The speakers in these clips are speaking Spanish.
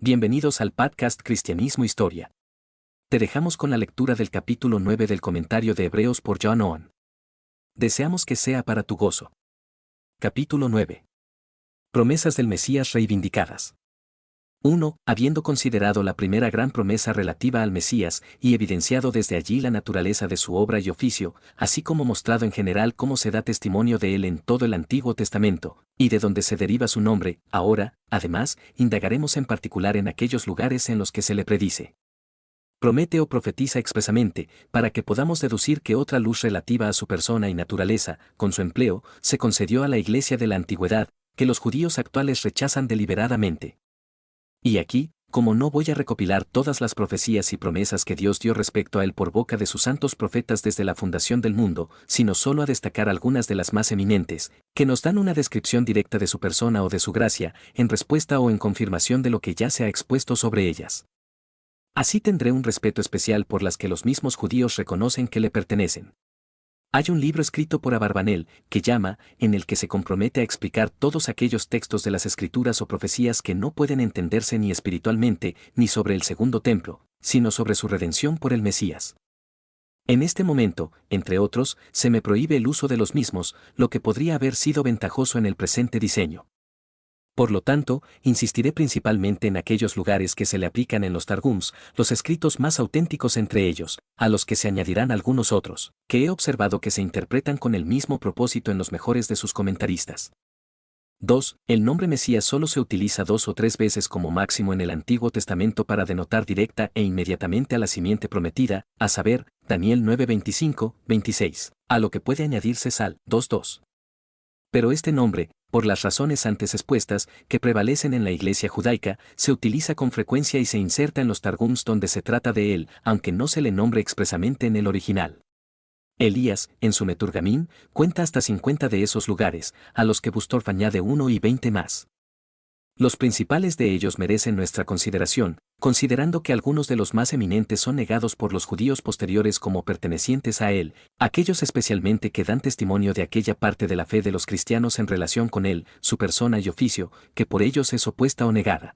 Bienvenidos al podcast Cristianismo Historia. Te dejamos con la lectura del capítulo 9 del comentario de Hebreos por John Owen. Deseamos que sea para tu gozo. Capítulo 9. Promesas del Mesías reivindicadas. 1. Habiendo considerado la primera gran promesa relativa al Mesías y evidenciado desde allí la naturaleza de su obra y oficio, así como mostrado en general cómo se da testimonio de él en todo el Antiguo Testamento, y de donde se deriva su nombre, ahora, además, indagaremos en particular en aquellos lugares en los que se le predice. Promete o profetiza expresamente, para que podamos deducir que otra luz relativa a su persona y naturaleza, con su empleo, se concedió a la Iglesia de la Antigüedad, que los judíos actuales rechazan deliberadamente. Y aquí, como no voy a recopilar todas las profecías y promesas que Dios dio respecto a él por boca de sus santos profetas desde la fundación del mundo, sino solo a destacar algunas de las más eminentes, que nos dan una descripción directa de su persona o de su gracia, en respuesta o en confirmación de lo que ya se ha expuesto sobre ellas. Así tendré un respeto especial por las que los mismos judíos reconocen que le pertenecen. Hay un libro escrito por Abarbanel, que llama, en el que se compromete a explicar todos aquellos textos de las Escrituras o profecías que no pueden entenderse ni espiritualmente, ni sobre el segundo templo, sino sobre su redención por el Mesías. En este momento, entre otros, se me prohíbe el uso de los mismos, lo que podría haber sido ventajoso en el presente diseño. Por lo tanto, insistiré principalmente en aquellos lugares que se le aplican en los Targums, los escritos más auténticos entre ellos, a los que se añadirán algunos otros, que he observado que se interpretan con el mismo propósito en los mejores de sus comentaristas. 2. El nombre Mesías solo se utiliza 2 o 3 veces como máximo en el Antiguo Testamento para denotar directa e inmediatamente a la simiente prometida, a saber, Daniel 9:25, 26, a lo que puede añadirse Sal 2:2. Pero este nombre, por las razones antes expuestas, que prevalecen en la Iglesia judaica, se utiliza con frecuencia y se inserta en los Targums donde se trata de él, aunque no se le nombre expresamente en el original. Elías, en su Meturgamín, cuenta hasta 50 de esos lugares, a los que Bustorf añade 1 y 20 más. Los principales de ellos merecen nuestra consideración, considerando que algunos de los más eminentes son negados por los judíos posteriores como pertenecientes a él, aquellos especialmente que dan testimonio de aquella parte de la fe de los cristianos en relación con él, su persona y oficio, que por ellos es opuesta o negada.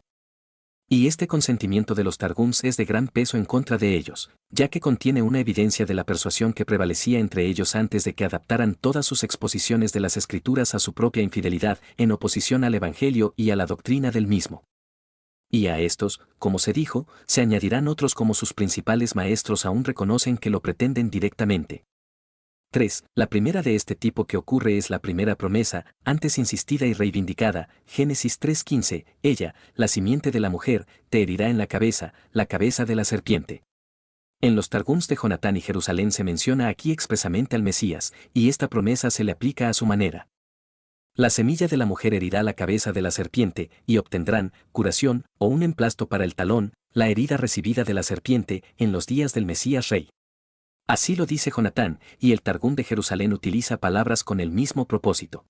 Y este consentimiento de los Targums es de gran peso en contra de ellos, ya que contiene una evidencia de la persuasión que prevalecía entre ellos antes de que adaptaran todas sus exposiciones de las Escrituras a su propia infidelidad, en oposición al Evangelio y a la doctrina del mismo. Y a estos, como se dijo, se añadirán otros como sus principales maestros aún reconocen que lo pretenden directamente. 3. La primera de este tipo que ocurre es la primera promesa, antes insistida y reivindicada, Génesis 3:15, ella, la simiente de la mujer, te herirá en la cabeza de la serpiente. En los Targums de Jonatán y Jerusalén se menciona aquí expresamente al Mesías, y esta promesa se le aplica a su manera. La semilla de la mujer herirá la cabeza de la serpiente, y obtendrán, curación, o un emplasto para el talón, la herida recibida de la serpiente, en los días del Mesías Rey. Así lo dice Jonatán, y el Targum de Jerusalén utiliza palabras con el mismo propósito.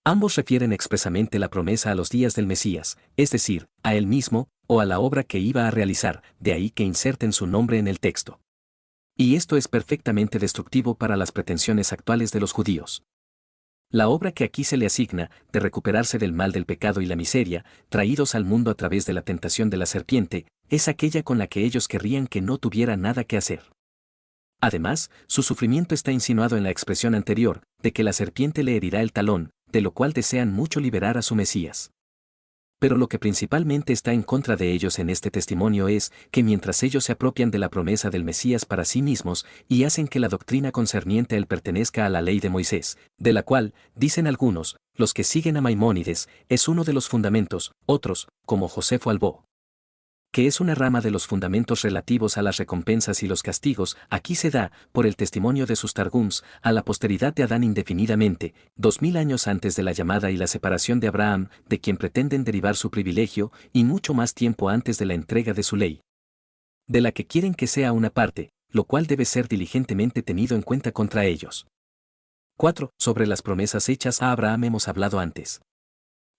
Ambos refieren expresamente la promesa a los días del Mesías, es decir, a él mismo, o a la obra que iba a realizar, de ahí que inserten su nombre en el texto. Y esto es perfectamente destructivo para las pretensiones actuales de los judíos. La obra que aquí se le asigna, de recuperarse del mal del pecado y la miseria, traídos al mundo a través de la tentación de la serpiente, es aquella con la que ellos querrían que no tuviera nada que hacer. Además, su sufrimiento está insinuado en la expresión anterior, de que la serpiente le herirá el talón, de lo cual desean mucho liberar a su Mesías. Pero lo que principalmente está en contra de ellos en este testimonio es, que mientras ellos se apropian de la promesa del Mesías para sí mismos, y hacen que la doctrina concerniente a él pertenezca a la ley de Moisés, de la cual, dicen algunos, los que siguen a Maimónides, es uno de los fundamentos, otros, como Josefo Albó, que es una rama de los fundamentos relativos a las recompensas y los castigos, aquí se da, por el testimonio de sus Targums, a la posteridad de Adán indefinidamente, 2000 años antes de la llamada y la separación de Abraham, de quien pretenden derivar su privilegio, y mucho más tiempo antes de la entrega de su ley, de la que quieren que sea una parte, lo cual debe ser diligentemente tenido en cuenta contra ellos. 4. Sobre las promesas hechas a Abraham hemos hablado antes.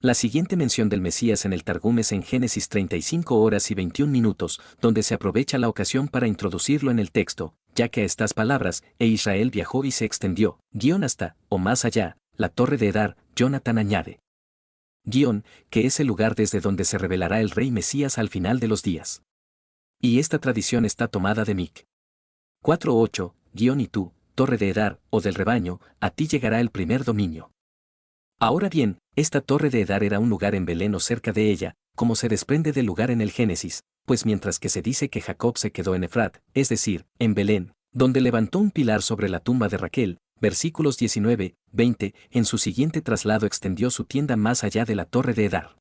La siguiente mención del Mesías en el Targum es en Génesis 35 horas y 21 minutos, donde se aprovecha la ocasión para introducirlo en el texto, ya que a estas palabras, e Israel viajó y se extendió, hasta, o más allá, la torre de Edar, Jonatán añade. que es el lugar desde donde se revelará el rey Mesías al final de los días. Y esta tradición está tomada de Mic. 4:8, y tú, torre de Edar, o del rebaño, a ti llegará el primer dominio. Ahora bien, esta torre de Edar era un lugar en Belén o cerca de ella, como se desprende del lugar en el Génesis, pues mientras que se dice que Jacob se quedó en Efrat, es decir, en Belén, donde levantó un pilar sobre la tumba de Raquel, versículos 19, 20, en su siguiente traslado extendió su tienda más allá de la torre de Edar.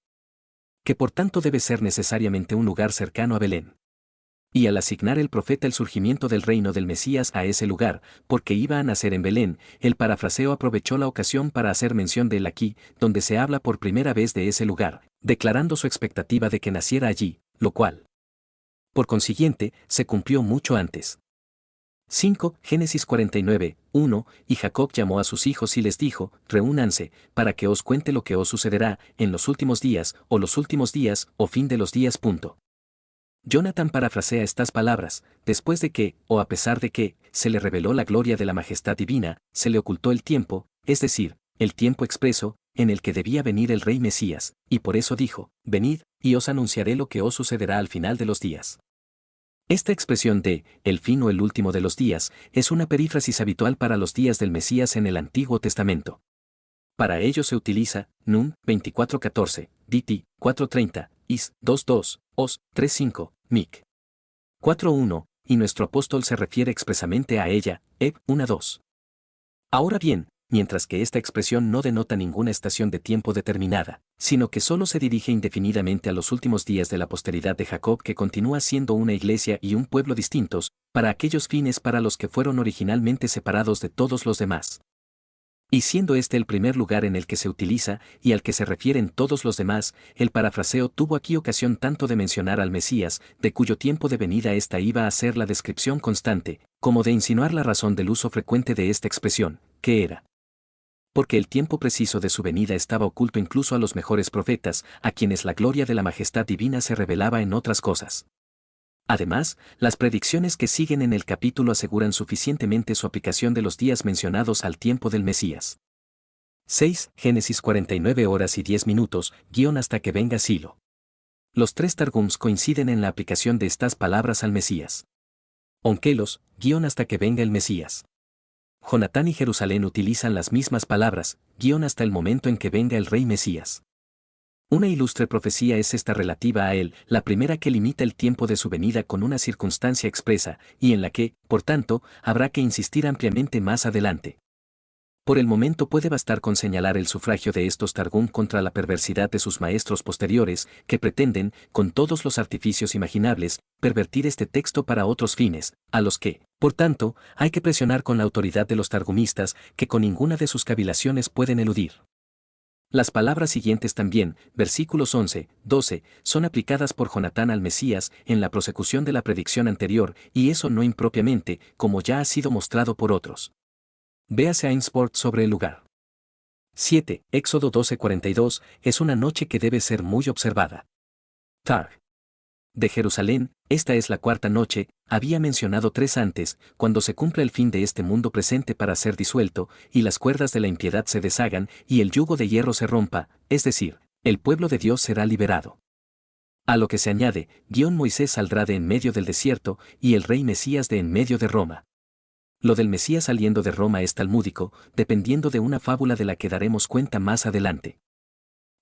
Que por tanto debe ser necesariamente un lugar cercano a Belén. Y al asignar el profeta el surgimiento del reino del Mesías a ese lugar, porque iba a nacer en Belén, el parafraseo aprovechó la ocasión para hacer mención de él aquí, donde se habla por primera vez de ese lugar, declarando su expectativa de que naciera allí, lo cual, por consiguiente, se cumplió mucho antes. 5. Génesis 49, 1, y Jacob llamó a sus hijos y les dijo, reúnanse, para que os cuente lo que os sucederá, en los últimos días, o los últimos días, o fin de los días. Jonathan parafrasea estas palabras, después de que, o a pesar de que, se le reveló la gloria de la majestad divina, se le ocultó el tiempo, es decir, el tiempo expreso, en el que debía venir el rey Mesías, y por eso dijo, venid, y os anunciaré lo que os sucederá al final de los días. Esta expresión de, el fin o el último de los días, es una perífrasis habitual para los días del Mesías en el Antiguo Testamento. Para ello se utiliza, Nun, 24:14, Diti, 4:30, Is, 2:2, Os, 3:5, Mic. 4:1, y nuestro apóstol se refiere expresamente a ella, Eb, 1:2. Ahora bien, mientras que esta expresión no denota ninguna estación de tiempo determinada, sino que solo se dirige indefinidamente a los últimos días de la posteridad de Jacob que continúa siendo una iglesia y un pueblo distintos, para aquellos fines para los que fueron originalmente separados de todos los demás. Y siendo este el primer lugar en el que se utiliza y al que se refieren todos los demás, el parafraseo tuvo aquí ocasión tanto de mencionar al Mesías, de cuyo tiempo de venida esta iba a ser la descripción constante, como de insinuar la razón del uso frecuente de esta expresión, que era porque el tiempo preciso de su venida estaba oculto incluso a los mejores profetas, a quienes la gloria de la majestad divina se revelaba en otras cosas. Además, las predicciones que siguen en el capítulo aseguran suficientemente su aplicación de los días mencionados al tiempo del Mesías. 6. Génesis 49:10, hasta que venga Silo. Los tres Targums coinciden en la aplicación de estas palabras al Mesías. Onkelos, hasta que venga el Mesías. Jonatán y Jerusalén utilizan las mismas palabras, hasta el momento en que venga el rey Mesías. Una ilustre profecía es esta relativa a él, la primera que limita el tiempo de su venida con una circunstancia expresa, y en la que, por tanto, habrá que insistir ampliamente más adelante. Por el momento puede bastar con señalar el sufragio de estos Targum contra la perversidad de sus maestros posteriores, que pretenden, con todos los artificios imaginables, pervertir este texto para otros fines, a los que, por tanto, hay que presionar con la autoridad de los targumistas, que con ninguna de sus cavilaciones pueden eludir. Las palabras siguientes también, versículos 11, 12, son aplicadas por Jonatán al Mesías en la prosecución de la predicción anterior, y eso no impropiamente, como ya ha sido mostrado por otros. Véase Ainsport sobre el lugar. 7. Éxodo 12:42, es una noche que debe ser muy observada. Targ. De Jerusalén, esta es la cuarta noche, había mencionado 3 antes, cuando se cumpla el fin de este mundo presente para ser disuelto, y las cuerdas de la impiedad se deshagan, y el yugo de hierro se rompa, es decir, el pueblo de Dios será liberado. A lo que se añade, Moisés saldrá de en medio del desierto, y el rey Mesías de en medio de Roma. Lo del Mesías saliendo de Roma es talmúdico, dependiendo de una fábula de la que daremos cuenta más adelante.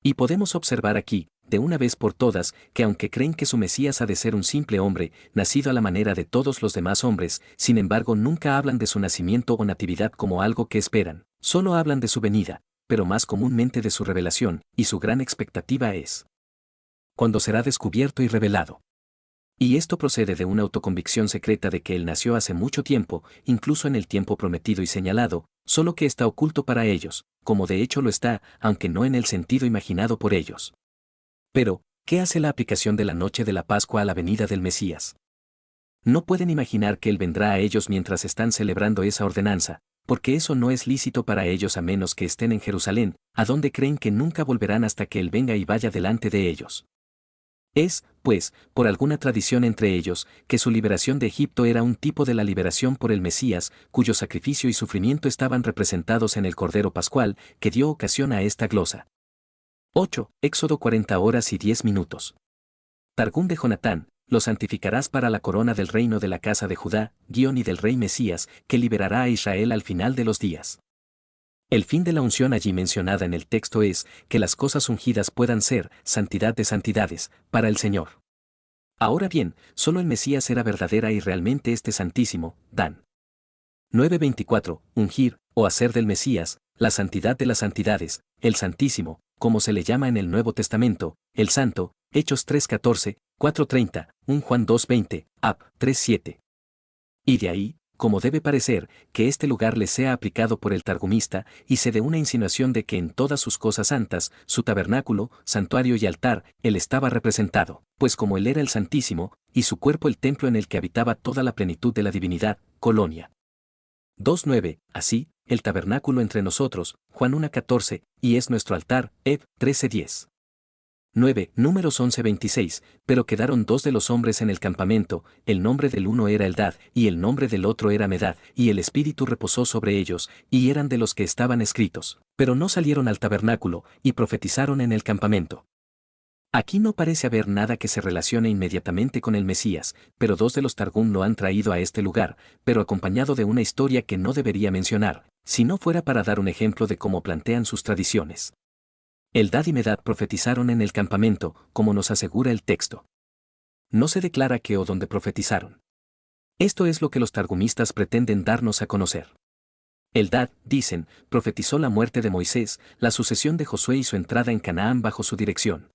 Y podemos observar aquí, de una vez por todas, que aunque creen que su Mesías ha de ser un simple hombre, nacido a la manera de todos los demás hombres, sin embargo nunca hablan de su nacimiento o natividad como algo que esperan, solo hablan de su venida, pero más comúnmente de su revelación, y su gran expectativa es cuando será descubierto y revelado. Y esto procede de una autoconvicción secreta de que él nació hace mucho tiempo, incluso en el tiempo prometido y señalado, solo que está oculto para ellos, como de hecho lo está, aunque no en el sentido imaginado por ellos. Pero, ¿qué hace la aplicación de la noche de la Pascua a la venida del Mesías? No pueden imaginar que él vendrá a ellos mientras están celebrando esa ordenanza, porque eso no es lícito para ellos a menos que estén en Jerusalén, a donde creen que nunca volverán hasta que él venga y vaya delante de ellos. Es, pues, por alguna tradición entre ellos, que su liberación de Egipto era un tipo de la liberación por el Mesías, cuyo sacrificio y sufrimiento estaban representados en el Cordero Pascual, que dio ocasión a esta glosa. 8. Éxodo 40 horas y 10 minutos. Targum de Jonatán, lo santificarás para la corona del reino de la casa de Judá, guión y del rey Mesías, que liberará a Israel al final de los días. El fin de la unción allí mencionada en el texto es que las cosas ungidas puedan ser santidad de santidades, para el Señor. Ahora bien, solo el Mesías era verdadera y realmente este Santísimo, Dan. 9:24, ungir, o hacer del Mesías, la santidad de las santidades, el Santísimo, como se le llama en el Nuevo Testamento, el Santo, Hechos 3:14, 4:30, 1 Juan 2:20, Ap. 3:7. Y de ahí, como debe parecer, que este lugar le sea aplicado por el targumista, y se dé una insinuación de que en todas sus cosas santas, su tabernáculo, santuario y altar, él estaba representado, pues como él era el Santísimo, y su cuerpo el templo en el que habitaba toda la plenitud de la divinidad, Colonia. 2:9, así, el tabernáculo entre nosotros, Juan 1:14, y es nuestro altar, Eb. 13:10. 9. Números 11:26, pero quedaron dos de los hombres en el campamento, el nombre del uno era Eldad, y el nombre del otro era Medad, y el Espíritu reposó sobre ellos, y eran de los que estaban escritos, pero no salieron al tabernáculo, y profetizaron en el campamento. Aquí no parece haber nada que se relacione inmediatamente con el Mesías, pero dos de los Targum lo han traído a este lugar, pero acompañado de una historia que no debería mencionar, si no fuera para dar un ejemplo de cómo plantean sus tradiciones. Eldad y Medad profetizaron en el campamento, como nos asegura el texto. No se declara qué o dónde profetizaron. Esto es lo que los targumistas pretenden darnos a conocer. Eldad, dicen, profetizó la muerte de Moisés, la sucesión de Josué y su entrada en Canaán bajo su dirección.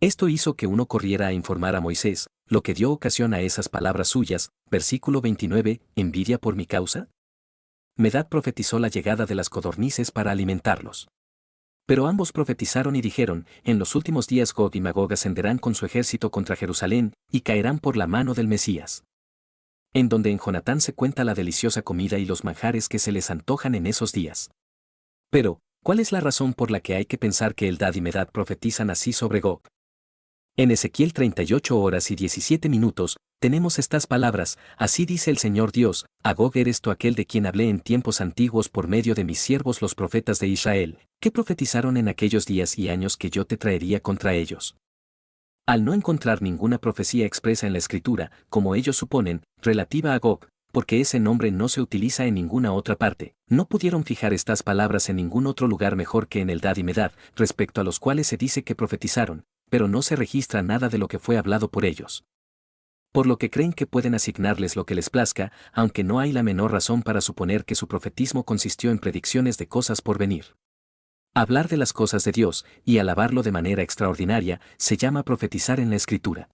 Esto hizo que uno corriera a informar a Moisés, lo que dio ocasión a esas palabras suyas, versículo 29, ¿envidia por mi causa? Medad profetizó la llegada de las codornices para alimentarlos. Pero ambos profetizaron y dijeron, en los últimos días Gog y Magog ascenderán con su ejército contra Jerusalén, y caerán por la mano del Mesías. En donde en Jonatán se cuenta la deliciosa comida y los manjares que se les antojan en esos días. Pero, ¿cuál es la razón por la que hay que pensar que Eldad y Medad profetizan así sobre Gog? En Ezequiel 38 horas y 17 minutos, tenemos estas palabras, así dice el Señor Dios, a Gog eres tú aquel de quien hablé en tiempos antiguos por medio de mis siervos los profetas de Israel, que profetizaron en aquellos días y años que yo te traería contra ellos. Al no encontrar ninguna profecía expresa en la Escritura, como ellos suponen, relativa a Gog, porque ese nombre no se utiliza en ninguna otra parte, no pudieron fijar estas palabras en ningún otro lugar mejor que en Eldad y Medad, respecto a los cuales se dice que profetizaron, pero no se registra nada de lo que fue hablado por ellos. Por lo que creen que pueden asignarles lo que les plazca, aunque no hay la menor razón para suponer que su profetismo consistió en predicciones de cosas por venir. Hablar de las cosas de Dios, y alabarlo de manera extraordinaria, se llama profetizar en la Escritura.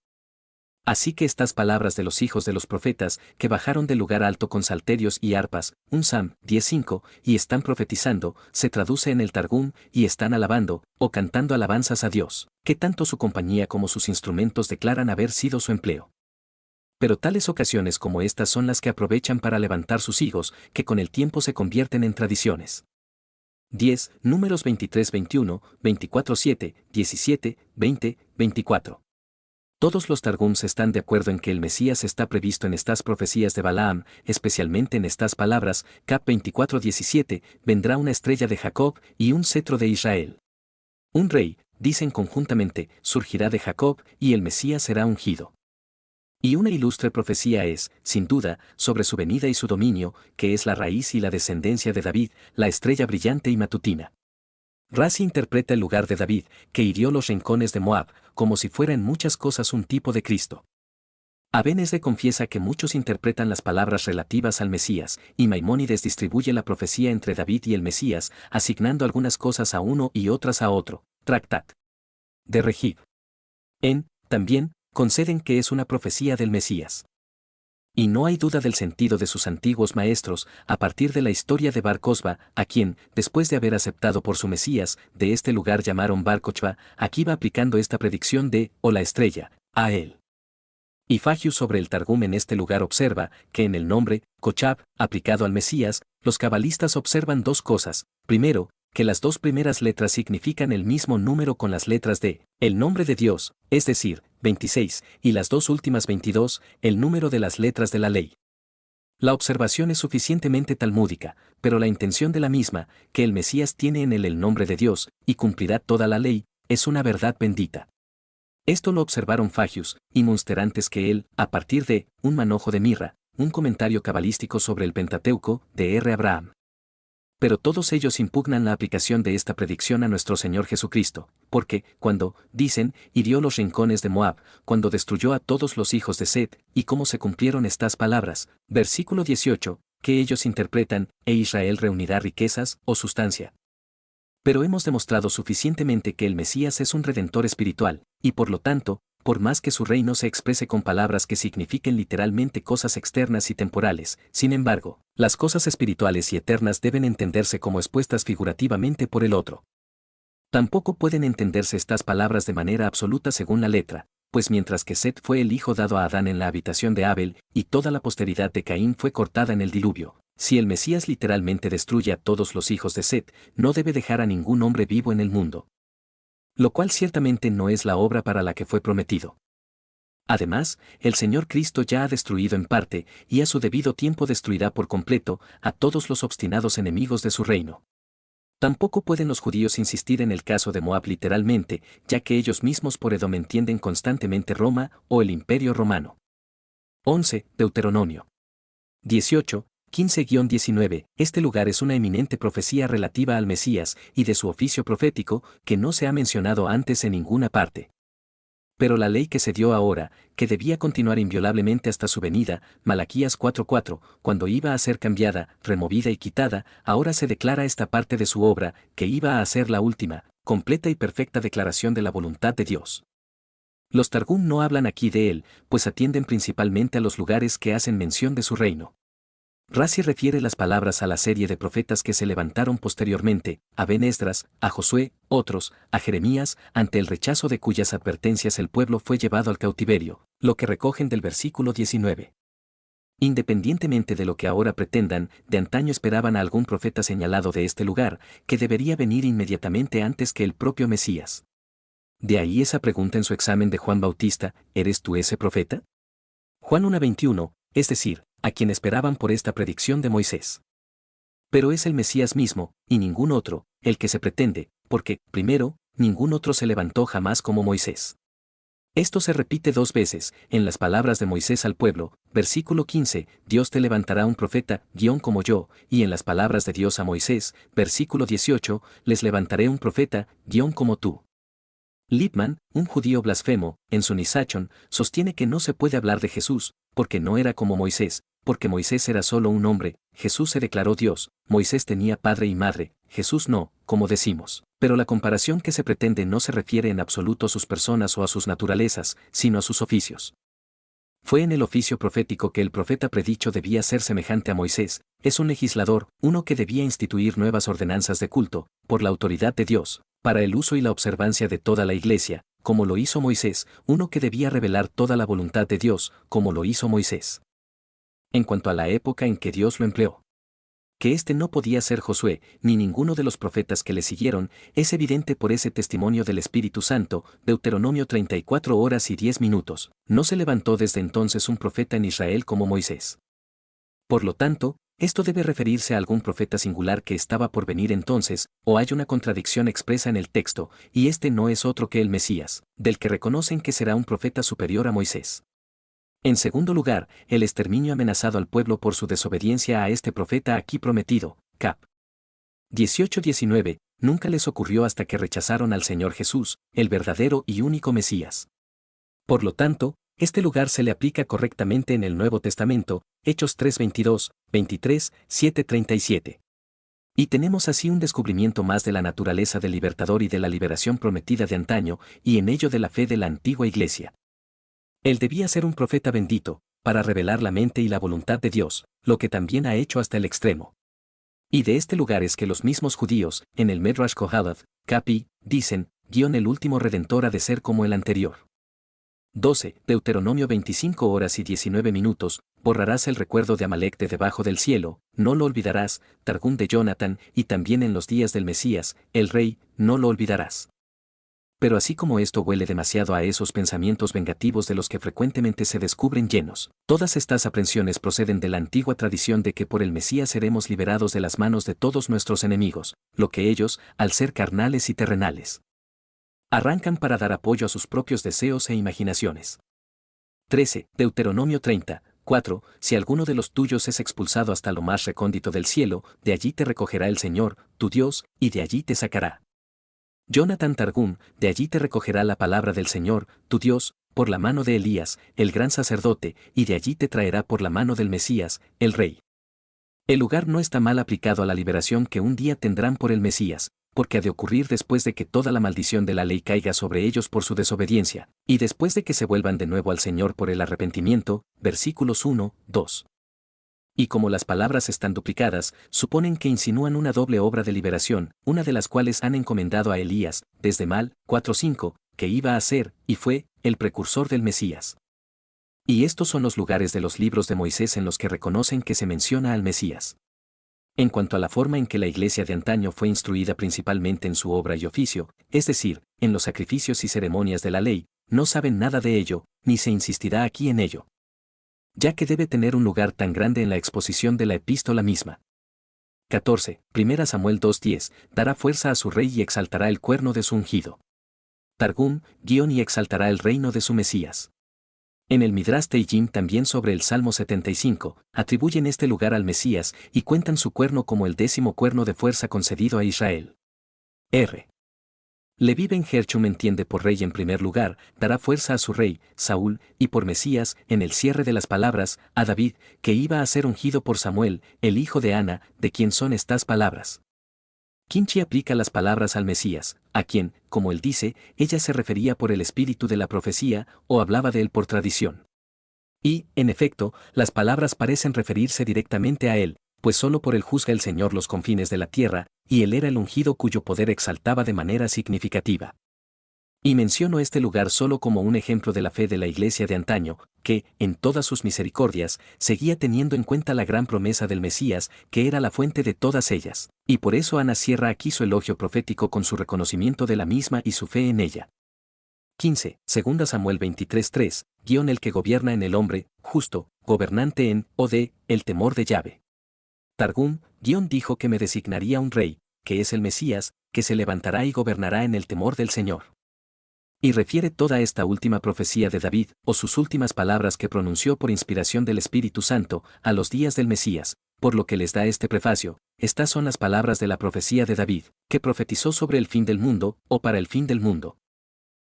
Así que estas palabras de los hijos de los profetas, que bajaron del lugar alto con salterios y arpas, un Sam 10:5, y están profetizando, se traduce en el Targum, y están alabando, o cantando alabanzas a Dios, que tanto su compañía como sus instrumentos declaran haber sido su empleo. Pero tales ocasiones como estas son las que aprovechan para levantar sus higos, que con el tiempo se convierten en tradiciones. 10. Números 23-21, 24-7, 17, 20, 24. Todos los Targums están de acuerdo en que el Mesías está previsto en estas profecías de Balaam, especialmente en estas palabras, Cap 24:17, vendrá una estrella de Jacob y un cetro de Israel. Un rey, dicen conjuntamente, surgirá de Jacob y el Mesías será ungido. Y una ilustre profecía es, sin duda, sobre su venida y su dominio, que es la raíz y la descendencia de David, la estrella brillante y matutina. Razi interpreta el lugar de David, que hirió los rincones de Moab, como si fuera en muchas cosas un tipo de Cristo. Aben-Ezra confiesa que muchos interpretan las palabras relativas al Mesías, y Maimónides distribuye la profecía entre David y el Mesías, asignando algunas cosas a uno y otras a otro. Tractat de Regib. También, conceden que es una profecía del Mesías. Y no hay duda del sentido de sus antiguos maestros, a partir de la historia de Bar Cosba, a quien, después de haber aceptado por su Mesías, de este lugar llamaron Bar Cochba, aquí va aplicando esta predicción de, o la estrella, a él. Y Fagius sobre el Targum en este lugar observa, que en el nombre, Cochab, aplicado al Mesías, los cabalistas observan dos cosas, primero, que las dos primeras letras significan el mismo número con las letras de, el nombre de Dios, es decir, 26, y las dos últimas 22, el número de las letras de la ley. La observación es suficientemente talmúdica, pero la intención de la misma, que el Mesías tiene en él el nombre de Dios, y cumplirá toda la ley, es una verdad bendita. Esto lo observaron Fagius y Munster antes que él, a partir de Un manojo de mirra, un comentario cabalístico sobre el Pentateuco, de R. Abraham. Pero todos ellos impugnan la aplicación de esta predicción a nuestro Señor Jesucristo, porque, cuando, dicen, hirió los rincones de Moab, cuando destruyó a todos los hijos de Set, y cómo se cumplieron estas palabras, versículo 18, que ellos interpretan, e Israel reunirá riquezas, o sustancia. Pero hemos demostrado suficientemente que el Mesías es un redentor espiritual, y por lo tanto, por más que su reino se exprese con palabras que signifiquen literalmente cosas externas y temporales, sin embargo, las cosas espirituales y eternas deben entenderse como expuestas figurativamente por el otro. Tampoco pueden entenderse estas palabras de manera absoluta según la letra, pues mientras que Set fue el hijo dado a Adán en la habitación de Abel, y toda la posteridad de Caín fue cortada en el diluvio, si el Mesías literalmente destruye a todos los hijos de Set, no debe dejar a ningún hombre vivo en el mundo. Lo cual ciertamente no es la obra para la que fue prometido. Además, el Señor Cristo ya ha destruido en parte, y a su debido tiempo destruirá por completo, a todos los obstinados enemigos de su reino. Tampoco pueden los judíos insistir en el caso de Moab literalmente, ya que ellos mismos por Edom entienden constantemente Roma o el Imperio Romano. 11. Deuteronomio 18. 15-19, este lugar es una eminente profecía relativa al Mesías y de su oficio profético que no se ha mencionado antes en ninguna parte. Pero la ley que se dio ahora, que debía continuar inviolablemente hasta su venida, Malaquías 4:4, cuando iba a ser cambiada, removida y quitada, ahora se declara esta parte de su obra, que iba a ser la última, completa y perfecta declaración de la voluntad de Dios. Los Targum no hablan aquí de él, pues atienden principalmente a los lugares que hacen mención de su reino. Razi refiere las palabras a la serie de profetas que se levantaron posteriormente, a Ben Esdras, a Josué, otros, a Jeremías, ante el rechazo de cuyas advertencias el pueblo fue llevado al cautiverio, lo que recogen del versículo 19. Independientemente de lo que ahora pretendan, de antaño esperaban a algún profeta señalado de este lugar, que debería venir inmediatamente antes que el propio Mesías. De ahí esa pregunta en su examen de Juan Bautista, ¿eres tú ese profeta? Juan 1:21, es decir, a quien esperaban por esta predicción de Moisés. Pero es el Mesías mismo, y ningún otro, el que se pretende, porque, primero, ningún otro se levantó jamás como Moisés. Esto se repite 2 veces, en las palabras de Moisés al pueblo, versículo 15, Dios te levantará un profeta, como yo, y en las palabras de Dios a Moisés, versículo 18, les levantaré un profeta, como tú. Lippmann, un judío blasfemo, en su Nisachon, sostiene que no se puede hablar de Jesús, porque no era como Moisés, porque Moisés era solo un hombre, Jesús se declaró Dios, Moisés tenía padre y madre, Jesús no, como decimos. Pero la comparación que se pretende no se refiere en absoluto a sus personas o a sus naturalezas, sino a sus oficios. Fue en el oficio profético que el profeta predicho debía ser semejante a Moisés, es un legislador, uno que debía instituir nuevas ordenanzas de culto, por la autoridad de Dios, para el uso y la observancia de toda la iglesia, como lo hizo Moisés, uno que debía revelar toda la voluntad de Dios, como lo hizo Moisés. En cuanto a la época en que Dios lo empleó, que este no podía ser Josué, ni ninguno de los profetas que le siguieron, es evidente por ese testimonio del Espíritu Santo, Deuteronomio 34 horas y 10 minutos, no se levantó desde entonces un profeta en Israel como Moisés. Por lo tanto, esto debe referirse a algún profeta singular que estaba por venir entonces, o hay una contradicción expresa en el texto, y este no es otro que el Mesías, del que reconocen que será un profeta superior a Moisés. En segundo lugar, el exterminio amenazado al pueblo por su desobediencia a este profeta aquí prometido, cap. 18-19, nunca les ocurrió hasta que rechazaron al Señor Jesús, el verdadero y único Mesías. Por lo tanto, este lugar se le aplica correctamente en el Nuevo Testamento, Hechos 3:22, 23, 7:37. Y tenemos así un descubrimiento más de la naturaleza del libertador y de la liberación prometida de antaño, y en ello de la fe de la antigua Iglesia. Él debía ser un profeta bendito, para revelar la mente y la voluntad de Dios, lo que también ha hecho hasta el extremo. Y de este lugar es que los mismos judíos, en el Medrash Kohalat, Capi, dicen, el último redentor ha de ser como el anterior. 12. Deuteronomio 25 horas y 19 minutos, borrarás el recuerdo de Amalek de debajo del cielo, no lo olvidarás, Targum de Jonathan, y también en los días del Mesías, el rey, no lo olvidarás. Pero así como esto huele demasiado a esos pensamientos vengativos de los que frecuentemente se descubren llenos, todas estas aprensiones proceden de la antigua tradición de que por el Mesías seremos liberados de las manos de todos nuestros enemigos, lo que ellos, al ser carnales y terrenales. Arrancan para dar apoyo a sus propios deseos e imaginaciones. 13. Deuteronomio 30. 4. Si alguno de los tuyos es expulsado hasta lo más recóndito del cielo, de allí te recogerá el Señor, tu Dios, y de allí te sacará. Jonathan Targum, de allí te recogerá la palabra del Señor, tu Dios, por la mano de Elías, el gran sacerdote, y de allí te traerá por la mano del Mesías, el Rey. El lugar no está mal aplicado a la liberación que un día tendrán por el Mesías, porque ha de ocurrir después de que toda la maldición de la ley caiga sobre ellos por su desobediencia, y después de que se vuelvan de nuevo al Señor por el arrepentimiento, versículos 1, 2. Y como las palabras están duplicadas, suponen que insinúan una doble obra de liberación, una de las cuales han encomendado a Elías, desde Mal, 4:5, que iba a ser, y fue, el precursor del Mesías. Y estos son los lugares de los libros de Moisés en los que reconocen que se menciona al Mesías. En cuanto a la forma en que la iglesia de antaño fue instruida principalmente en su obra y oficio, es decir, en los sacrificios y ceremonias de la ley, no saben nada de ello, ni se insistirá aquí en ello, ya que debe tener un lugar tan grande en la exposición de la epístola misma. 14. 1 Samuel 2:10, dará fuerza a su rey y exaltará el cuerno de su ungido. Targum, y exaltará el reino de su Mesías. En el Midrash Teillim también sobre el Salmo 75, atribuyen este lugar al Mesías y cuentan su cuerno como el 10º cuerno de fuerza concedido a Israel. R. Leví ben Gershom entiende por rey en primer lugar, dará fuerza a su rey, Saúl, y por Mesías, en el cierre de las palabras, a David, que iba a ser ungido por Samuel, el hijo de Ana, de quien son estas palabras. Kinchi aplica las palabras al Mesías, a quien, como él dice, ella se refería por el espíritu de la profecía, o hablaba de él por tradición. Y, en efecto, las palabras parecen referirse directamente a él, pues solo por él juzga el Señor los confines de la tierra, y él era el ungido cuyo poder exaltaba de manera significativa. Y menciono este lugar solo como un ejemplo de la fe de la iglesia de antaño, que, en todas sus misericordias, seguía teniendo en cuenta la gran promesa del Mesías, que era la fuente de todas ellas, y por eso Ana cierra aquí su elogio profético con su reconocimiento de la misma y su fe en ella. 15. 2 Samuel 23:3, el que gobierna en el hombre, justo, gobernante en, o de, el temor de Yahvé. Targum, dijo que me designaría un rey, que es el Mesías, que se levantará y gobernará en el temor del Señor. Y refiere toda esta última profecía de David, o sus últimas palabras que pronunció por inspiración del Espíritu Santo, a los días del Mesías, por lo que les da este prefacio. Estas son las palabras de la profecía de David, que profetizó sobre el fin del mundo, o para el fin del mundo.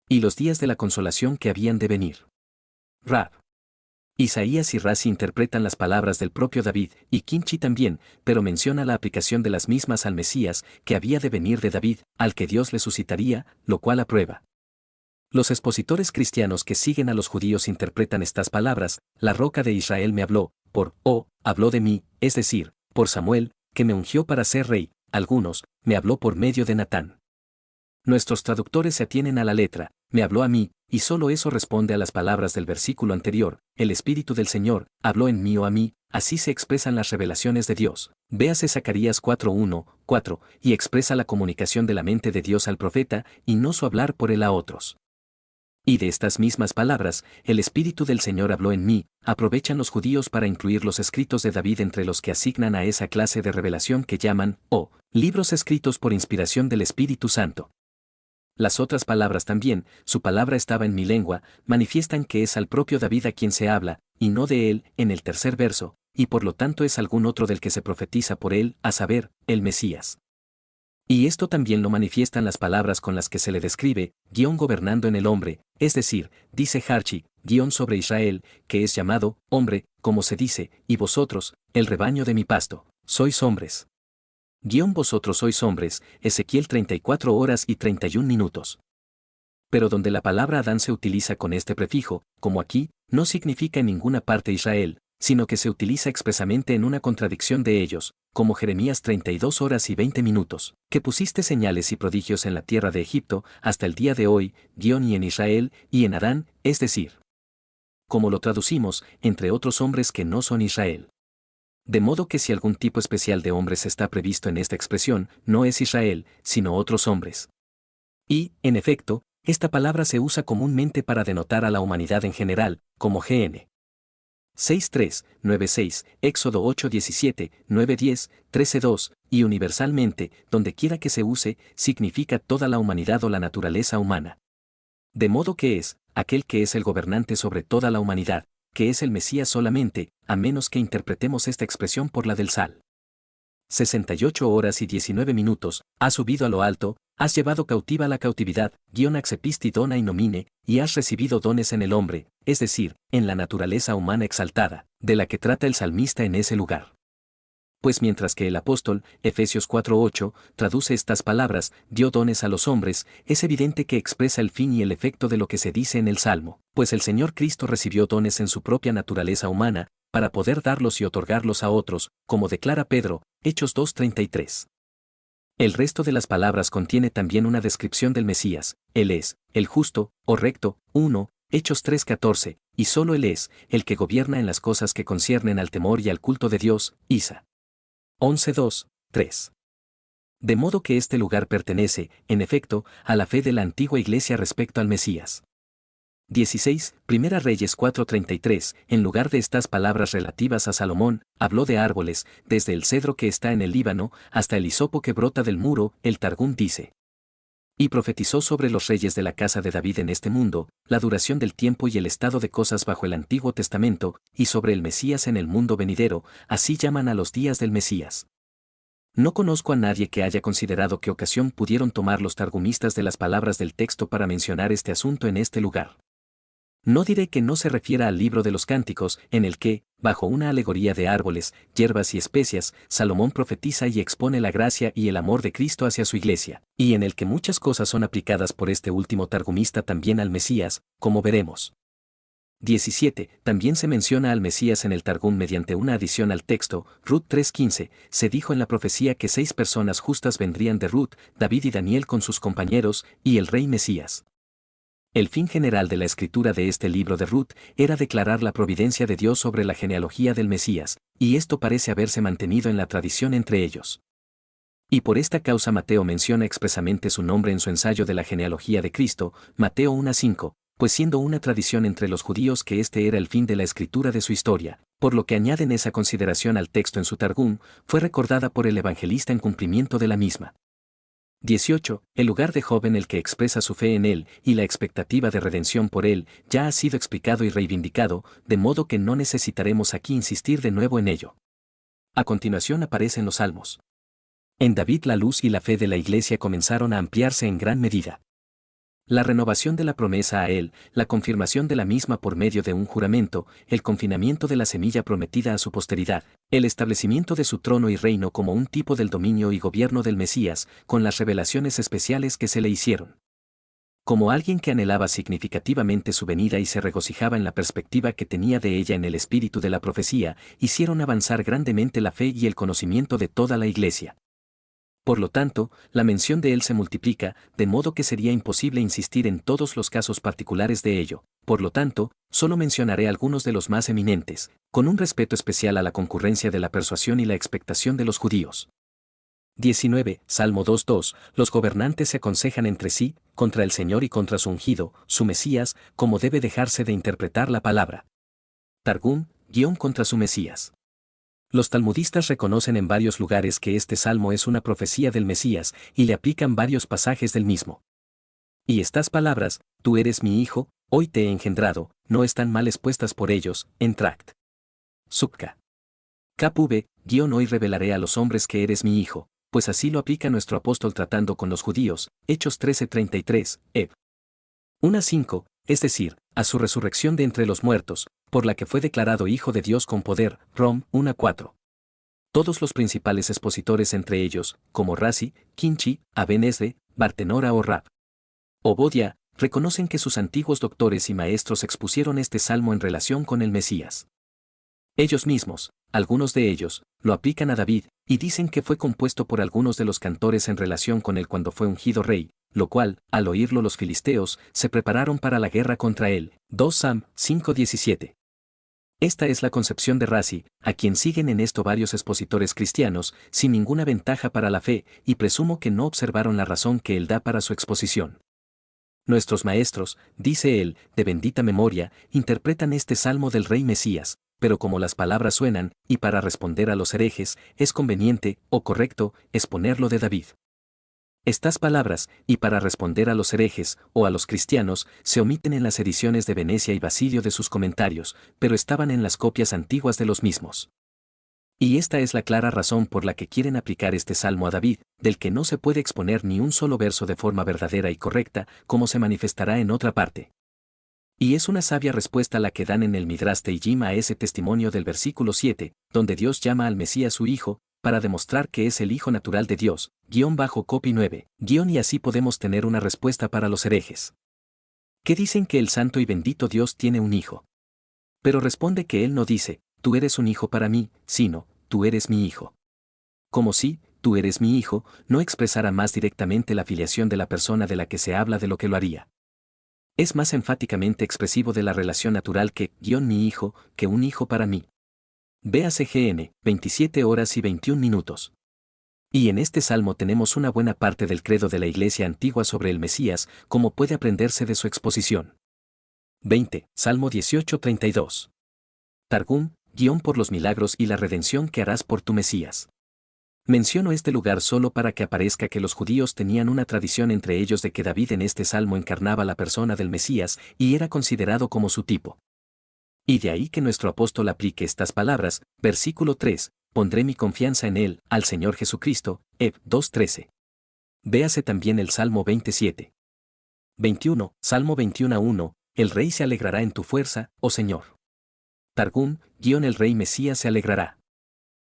Y los días de la consolación que habían de venir. Rab. Isaías y Razi interpretan las palabras del propio David, y Kinchi también, pero menciona la aplicación de las mismas al Mesías, que había de venir de David, al que Dios le suscitaría, lo cual aprueba. Los expositores cristianos que siguen a los judíos interpretan estas palabras: la roca de Israel me habló, habló de mí, es decir, por Samuel, que me ungió para ser rey. Algunos, me habló por medio de Natán. Nuestros traductores se atienen a la letra, me habló a mí, y solo eso responde a las palabras del versículo anterior, el Espíritu del Señor, habló en mí o a mí, así se expresan las revelaciones de Dios. Véase Zacarías 4:1, 4, y expresa la comunicación de la mente de Dios al profeta, y no su hablar por él a otros. Y de estas mismas palabras, el Espíritu del Señor habló en mí, aprovechan los judíos para incluir los escritos de David entre los que asignan a esa clase de revelación que llaman, libros escritos por inspiración del Espíritu Santo. Las otras palabras también, su palabra estaba en mi lengua, manifiestan que es al propio David a quien se habla, y no de él, en el tercer verso, y por lo tanto es algún otro del que se profetiza por él, a saber, el Mesías. Y esto también lo manifiestan las palabras con las que se le describe, gobernando en el hombre, es decir, dice Harchi, sobre Israel, que es llamado, hombre, como se dice, y vosotros, el rebaño de mi pasto, sois hombres. Vosotros sois hombres, Ezequiel 34:31. Pero donde la palabra Adán se utiliza con este prefijo, como aquí, no significa en ninguna parte Israel, sino que se utiliza expresamente en una contradicción de ellos, como Jeremías 32:20, que pusiste señales y prodigios en la tierra de Egipto, hasta el día de hoy, y en Israel, y en Adán, es decir. Como lo traducimos, entre otros hombres que no son Israel. De modo que si algún tipo especial de hombres está previsto en esta expresión, no es Israel, sino otros hombres. Y, en efecto, esta palabra se usa comúnmente para denotar a la humanidad en general, como GN. 6:3, 9:6, Éxodo 8:17, 9:10, 13:2, y universalmente, donde quiera que se use, significa toda la humanidad o la naturaleza humana. De modo que es, aquel que es el gobernante sobre toda la humanidad, que es el Mesías solamente, a menos que interpretemos esta expresión por la del Sal. 68 horas y 19 minutos, has subido a lo alto, has llevado cautiva la cautividad, accepisti dona y nomine, y has recibido dones en el hombre, es decir, en la naturaleza humana exaltada, de la que trata el salmista en ese lugar. Pues mientras que el apóstol, Efesios 4:8, traduce estas palabras, dio dones a los hombres, es evidente que expresa el fin y el efecto de lo que se dice en el Salmo, pues el Señor Cristo recibió dones en su propia naturaleza humana, para poder darlos y otorgarlos a otros, como declara Pedro, Hechos 2:33. El resto de las palabras contiene también una descripción del Mesías, Él es, el justo, o recto, 1, Hechos 3:14, y solo Él es, el que gobierna en las cosas que conciernen al temor y al culto de Dios, Isa. 11:2, 3. De modo que este lugar pertenece, en efecto, a la fe de la antigua iglesia respecto al Mesías. 16, Primera Reyes 4:33, en lugar de estas palabras relativas a Salomón, habló de árboles, desde el cedro que está en el Líbano, hasta el hisopo que brota del muro, el Targum dice. Y profetizó sobre los reyes de la casa de David en este mundo, la duración del tiempo y el estado de cosas bajo el Antiguo Testamento, y sobre el Mesías en el mundo venidero, así llaman a los días del Mesías. No conozco a nadie que haya considerado qué ocasión pudieron tomar los targumistas de las palabras del texto para mencionar este asunto en este lugar. No diré que no se refiera al libro de los Cánticos, en el que, bajo una alegoría de árboles, hierbas y especias, Salomón profetiza y expone la gracia y el amor de Cristo hacia su iglesia, y en el que muchas cosas son aplicadas por este último targumista también al Mesías, como veremos. 17. También se menciona al Mesías en el Targum mediante una adición al texto, Ruth 3:15, se dijo en la profecía que 6 personas justas vendrían de Ruth, David y Daniel con sus compañeros, y el rey Mesías. El fin general de la escritura de este libro de Ruth era declarar la providencia de Dios sobre la genealogía del Mesías, y esto parece haberse mantenido en la tradición entre ellos. Y por esta causa Mateo menciona expresamente su nombre en su ensayo de la genealogía de Cristo, Mateo 1:5, pues siendo una tradición entre los judíos que este era el fin de la escritura de su historia, por lo que añaden esa consideración al texto en su Targum, fue recordada por el evangelista en cumplimiento de la misma. 18. El lugar de Job en el que expresa su fe en él y la expectativa de redención por él ya ha sido explicado y reivindicado, de modo que no necesitaremos aquí insistir de nuevo en ello. A continuación aparecen los salmos. En David la luz y la fe de la iglesia comenzaron a ampliarse en gran medida. La renovación de la promesa a él, la confirmación de la misma por medio de un juramento, el confinamiento de la semilla prometida a su posteridad, el establecimiento de su trono y reino como un tipo del dominio y gobierno del Mesías, con las revelaciones especiales que se le hicieron. Como alguien que anhelaba significativamente su venida y se regocijaba en la perspectiva que tenía de ella en el espíritu de la profecía, hicieron avanzar grandemente la fe y el conocimiento de toda la iglesia. Por lo tanto, la mención de él se multiplica, de modo que sería imposible insistir en todos los casos particulares de ello. Por lo tanto, solo mencionaré algunos de los más eminentes, con un respeto especial a la concurrencia de la persuasión y la expectación de los judíos. 19. Salmo 2:2. Los gobernantes se aconsejan entre sí, contra el Señor y contra su ungido, su Mesías, como debe dejarse de interpretar la palabra. Targum, contra su Mesías. Los talmudistas reconocen en varios lugares que este salmo es una profecía del Mesías y le aplican varios pasajes del mismo. Y estas palabras, tú eres mi hijo, hoy te he engendrado, no están mal expuestas por ellos, en Tract. Subca. Kv, hoy revelaré a los hombres que eres mi hijo, pues así lo aplica nuestro apóstol tratando con los judíos, Hechos 13:33, Ev. 1:5, es decir, a su resurrección de entre los muertos, por la que fue declarado Hijo de Dios con poder, Rom 1:4. Todos los principales expositores entre ellos, como Razi, Kinchi, Aben Ezra, Bartenora o Rab Obodia, reconocen que sus antiguos doctores y maestros expusieron este salmo en relación con el Mesías. Ellos mismos, algunos de ellos, lo aplican a David, y dicen que fue compuesto por algunos de los cantores en relación con él cuando fue ungido rey, lo cual, al oírlo los filisteos, se prepararon para la guerra contra él. 2 Sam 5:17. Esta es la concepción de Razi, a quien siguen en esto varios expositores cristianos, sin ninguna ventaja para la fe, y presumo que no observaron la razón que él da para su exposición. Nuestros maestros, dice él, de bendita memoria, interpretan este salmo del rey Mesías, pero como las palabras suenan, y para responder a los herejes, es conveniente, o correcto, exponerlo de David. Estas palabras, y para responder a los herejes, o a los cristianos, se omiten en las ediciones de Venecia y Basilio de sus comentarios, pero estaban en las copias antiguas de los mismos. Y esta es la clara razón por la que quieren aplicar este salmo a David, del que no se puede exponer ni un solo verso de forma verdadera y correcta, como se manifestará en otra parte. Y es una sabia respuesta la que dan en el Midrash Teillim a ese testimonio del versículo 7, donde Dios llama al Mesías su hijo, para demostrar que es el hijo natural de Dios, copy 9, y así podemos tener una respuesta para los herejes. Que dicen que el santo y bendito Dios tiene un hijo. Pero responde que él no dice, tú eres un hijo para mí, sino, tú eres mi hijo. Como si, tú eres mi hijo, no expresara más directamente la filiación de la persona de la que se habla de lo que lo haría. Es más enfáticamente expresivo de la relación natural que, mi hijo, que un hijo para mí. Véase GN, 27 horas y 21 minutos. Y en este salmo tenemos una buena parte del credo de la Iglesia antigua sobre el Mesías, como puede aprenderse de su exposición. 20. Salmo 18:32. Targum, por los milagros y la redención que harás por tu Mesías. Menciono este lugar solo para que aparezca que los judíos tenían una tradición entre ellos de que David en este salmo encarnaba la persona del Mesías y era considerado como su tipo. Y de ahí que nuestro apóstol aplique estas palabras, versículo 3, pondré mi confianza en él, al Señor Jesucristo, 2:13. Véase también el Salmo 27. 21, Salmo 21:1, el Rey se alegrará en tu fuerza, oh Señor. Targum, el Rey Mesías se alegrará.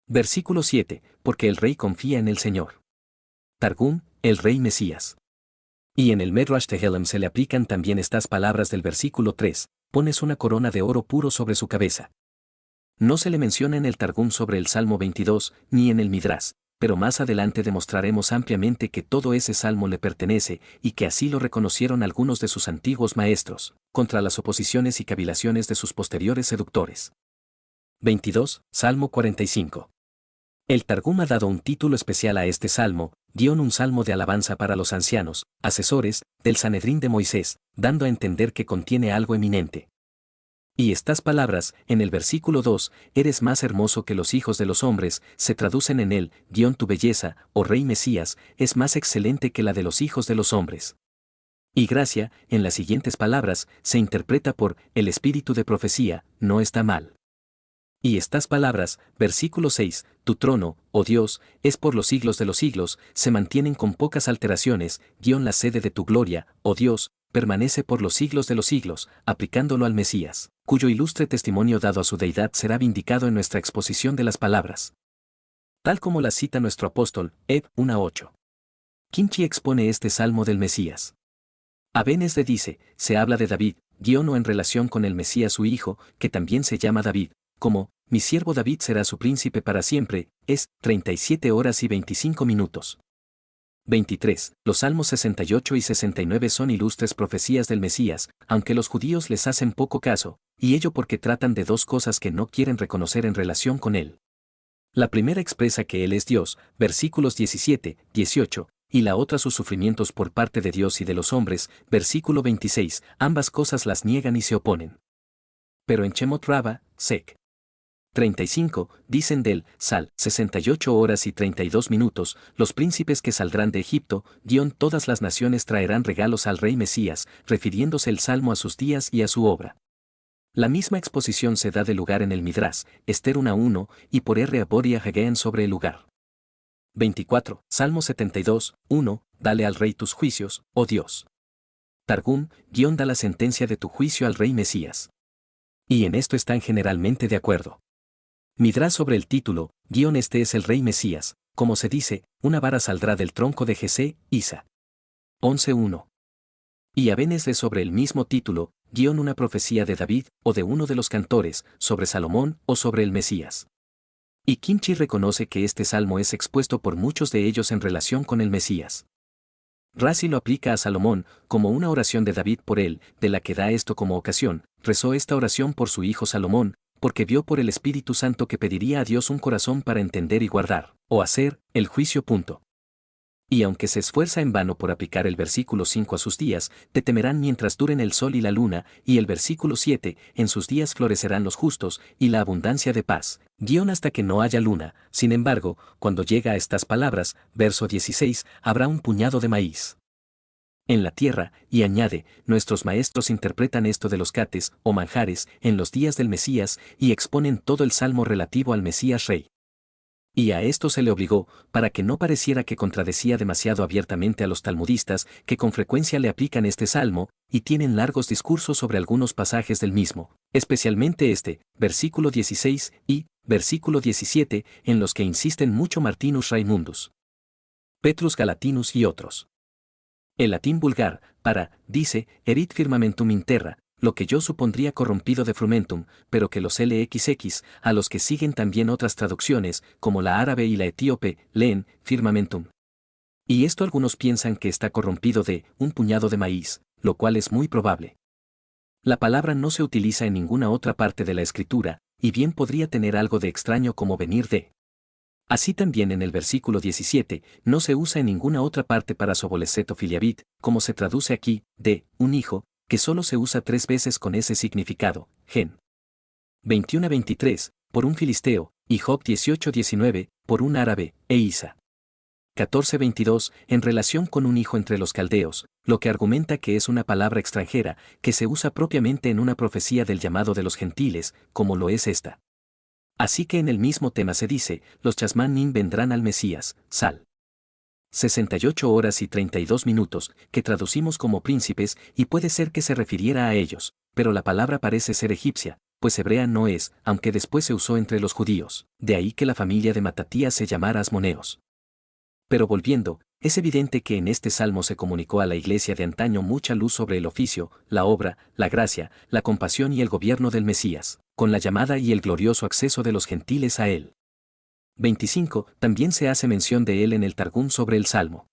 Versículo 7, porque el Rey confía en el Señor. Targum, el Rey Mesías. Y en el Midrash Teillim se le aplican también estas palabras del versículo 3, pones una corona de oro puro sobre su cabeza. No se le menciona en el Targum sobre el Salmo 22, ni en el Midrash, pero más adelante demostraremos ampliamente que todo ese salmo le pertenece y que así lo reconocieron algunos de sus antiguos maestros, contra las oposiciones y cavilaciones de sus posteriores seductores. 22, Salmo 45. El Targum ha dado un título especial a este salmo, un salmo de alabanza para los ancianos, asesores, del Sanedrín de Moisés, dando a entender que contiene algo eminente. Y estas palabras, en el versículo 2, eres más hermoso que los hijos de los hombres, se traducen en él, tu belleza, oh Rey Mesías, es más excelente que la de los hijos de los hombres. Y gracia, en las siguientes palabras, se interpreta por, el espíritu de profecía, no está mal. Y estas palabras, versículo 6, tu trono, oh Dios, es por los siglos de los siglos, se mantienen con pocas alteraciones, la sede de tu gloria, oh Dios, permanece por los siglos de los siglos, aplicándolo al Mesías, cuyo ilustre testimonio dado a su deidad será vindicado en nuestra exposición de las palabras. Tal como la cita nuestro apóstol, 1:8. Kinchi expone este salmo del Mesías. Abenes le dice, se habla de David, o en relación con el Mesías su hijo, que también se llama David, como, mi siervo David será su príncipe para siempre, es, 37 horas y 25 minutos. 23. Los salmos 68 y 69 son ilustres profecías del Mesías, aunque los judíos les hacen poco caso, y ello porque tratan de dos cosas que no quieren reconocer en relación con él. La primera expresa que él es Dios, versículos 17, 18, y la otra sus sufrimientos por parte de Dios y de los hombres, versículo 26, ambas cosas las niegan y se oponen. Pero en Shemot Rabba, Sec. 35, dicen del, Sal, 68 horas y 32 minutos, los príncipes que saldrán de Egipto, todas las naciones traerán regalos al rey Mesías, refiriéndose el salmo a sus días y a su obra. La misma exposición se da de lugar en el Midrash, Esther 1:1, y por R. Aboria Hagean sobre el lugar. 24, Salmo 72, 1, dale al rey tus juicios, oh Dios. Targum, da la sentencia de tu juicio al rey Mesías. Y en esto están generalmente de acuerdo. Midrash sobre el título, este es el rey Mesías, como se dice, una vara saldrá del tronco de Jesé, Isa. 11:1. Y Abenesle sobre el mismo título, una profecía de David, o de uno de los cantores, sobre Salomón, o sobre el Mesías. Y Kinchi reconoce que este salmo es expuesto por muchos de ellos en relación con el Mesías. Razi lo aplica a Salomón, como una oración de David por él, de la que da esto como ocasión, rezó esta oración por su hijo Salomón, porque vio por el Espíritu Santo que pediría a Dios un corazón para entender y guardar, o hacer, el juicio. Y aunque se esfuerza en vano por aplicar el versículo 5 a sus días, te temerán mientras duren el sol y la luna, y el versículo 7, en sus días florecerán los justos, y la abundancia de paz, hasta que no haya luna. Sin embargo, cuando llega a estas palabras, verso 16, habrá un puñado de maíz en la tierra, y añade, nuestros maestros interpretan esto de los cates, o manjares, en los días del Mesías, y exponen todo el salmo relativo al Mesías Rey. Y a esto se le obligó, para que no pareciera que contradecía demasiado abiertamente a los talmudistas, que con frecuencia le aplican este salmo, y tienen largos discursos sobre algunos pasajes del mismo, especialmente este, versículo 16 y versículo 17, en los que insisten mucho Martinus Raimundus, Petrus Galatinus y otros. El latín vulgar, dice, erit firmamentum in terra, lo que yo supondría corrompido de frumentum, pero que los LXX, a los que siguen también otras traducciones, como la árabe y la etíope, leen, firmamentum. Y esto algunos piensan que está corrompido de, un puñado de maíz, lo cual es muy probable. La palabra no se utiliza en ninguna otra parte de la escritura, y bien podría tener algo de extraño como venir de. Así también en el versículo 17, no se usa en ninguna otra parte para soboleceto filiabit, como se traduce aquí, de, un hijo, que solo se usa 3 veces con ese significado, Gen. 21-23, por un filisteo, y Job 18-19, por un árabe, e Isa. 14-22, en relación con un hijo entre los caldeos, lo que argumenta que es una palabra extranjera, que se usa propiamente en una profecía del llamado de los gentiles, como lo es esta. Así que en el mismo tema se dice, los chasmanim vendrán al Mesías, Sal. 68 horas y 32 minutos, que traducimos como príncipes, y puede ser que se refiriera a ellos, pero la palabra parece ser egipcia, pues hebrea no es, aunque después se usó entre los judíos, de ahí que la familia de Matatías se llamara Asmoneos. Pero volviendo, es evidente que en este salmo se comunicó a la iglesia de antaño mucha luz sobre el oficio, la obra, la gracia, la compasión y el gobierno del Mesías, con la llamada y el glorioso acceso de los gentiles a él. 25. También se hace mención de él en el Targum sobre el salmo.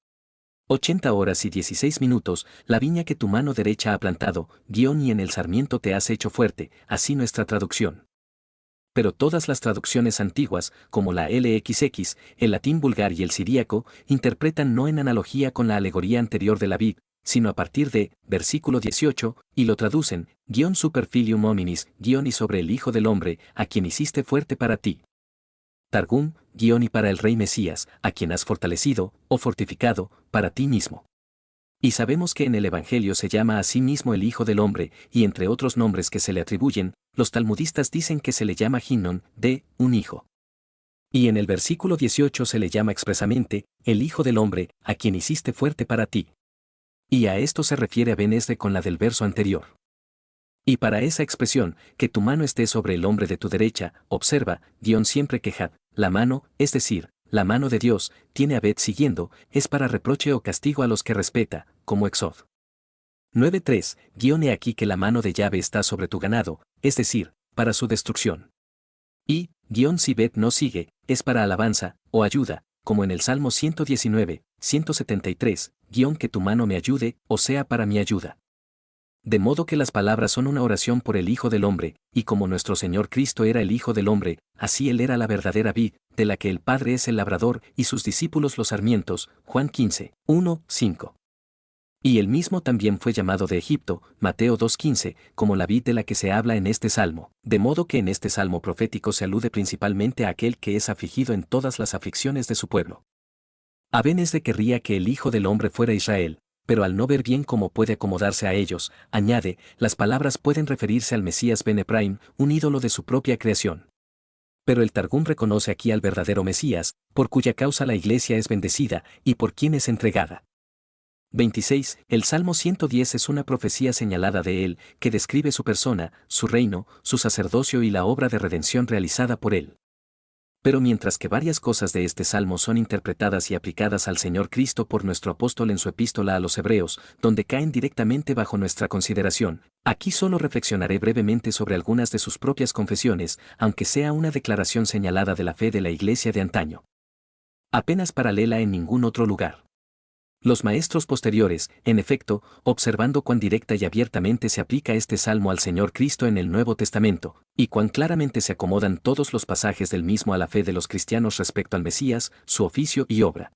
80 horas y 16 minutos, la viña que tu mano derecha ha plantado, y en el sarmiento te has hecho fuerte, así nuestra traducción. Pero todas las traducciones antiguas, como la LXX, el latín vulgar y el siríaco, interpretan no en analogía con la alegoría anterior de la vid, sino a partir de, versículo 18, y lo traducen, super filium hominis, y sobre el Hijo del Hombre, a quien hiciste fuerte para ti. Targum, y para el Rey Mesías, a quien has fortalecido, o fortificado, para ti mismo. Y sabemos que en el Evangelio se llama a sí mismo el Hijo del Hombre, y entre otros nombres que se le atribuyen, los talmudistas dicen que se le llama Hinnon, de, un hijo. Y en el versículo 18 se le llama expresamente, el Hijo del Hombre, a quien hiciste fuerte para ti. Y a esto se refiere a Ben-Esdre con la del verso anterior. Y para esa expresión, que tu mano esté sobre el hombre de tu derecha, observa, siempre que Had, la mano, es decir, la mano de Dios, tiene a Bet siguiendo, es para reproche o castigo a los que respeta, como Exod 9:3, he aquí que la mano de Yahvé está sobre tu ganado, es decir, para su destrucción. Y, si Bet no sigue, es para alabanza, o ayuda, como en el Salmo 119, 173, que tu mano me ayude, o sea para mi ayuda. De modo que las palabras son una oración por el Hijo del Hombre, y como nuestro Señor Cristo era el Hijo del Hombre, así Él era la verdadera vid, de la que el Padre es el labrador y sus discípulos los sarmientos, Juan 15, 1, 5. Y él mismo también fue llamado de Egipto, Mateo 2:15, como la vid de la que se habla en este salmo, de modo que en este salmo profético se alude principalmente a aquel que es afligido en todas las aflicciones de su pueblo. A Ben-Esdre querría que el Hijo del Hombre fuera Israel, pero al no ver bien cómo puede acomodarse a ellos, añade, las palabras pueden referirse al Mesías Ben Ephraim, un ídolo de su propia creación. Pero el Targum reconoce aquí al verdadero Mesías, por cuya causa la iglesia es bendecida, y por quien es entregada. 26. El Salmo 110 es una profecía señalada de él, que describe su persona, su reino, su sacerdocio y la obra de redención realizada por él. Pero mientras que varias cosas de este salmo son interpretadas y aplicadas al Señor Cristo por nuestro apóstol en su epístola a los Hebreos, donde caen directamente bajo nuestra consideración, aquí solo reflexionaré brevemente sobre algunas de sus propias confesiones, aunque sea una declaración señalada de la fe de la Iglesia de antaño. Apenas paralela en ningún otro lugar. Los maestros posteriores, en efecto, observando cuán directa y abiertamente se aplica este salmo al Señor Cristo en el Nuevo Testamento, y cuán claramente se acomodan todos los pasajes del mismo a la fe de los cristianos respecto al Mesías, su oficio y obra.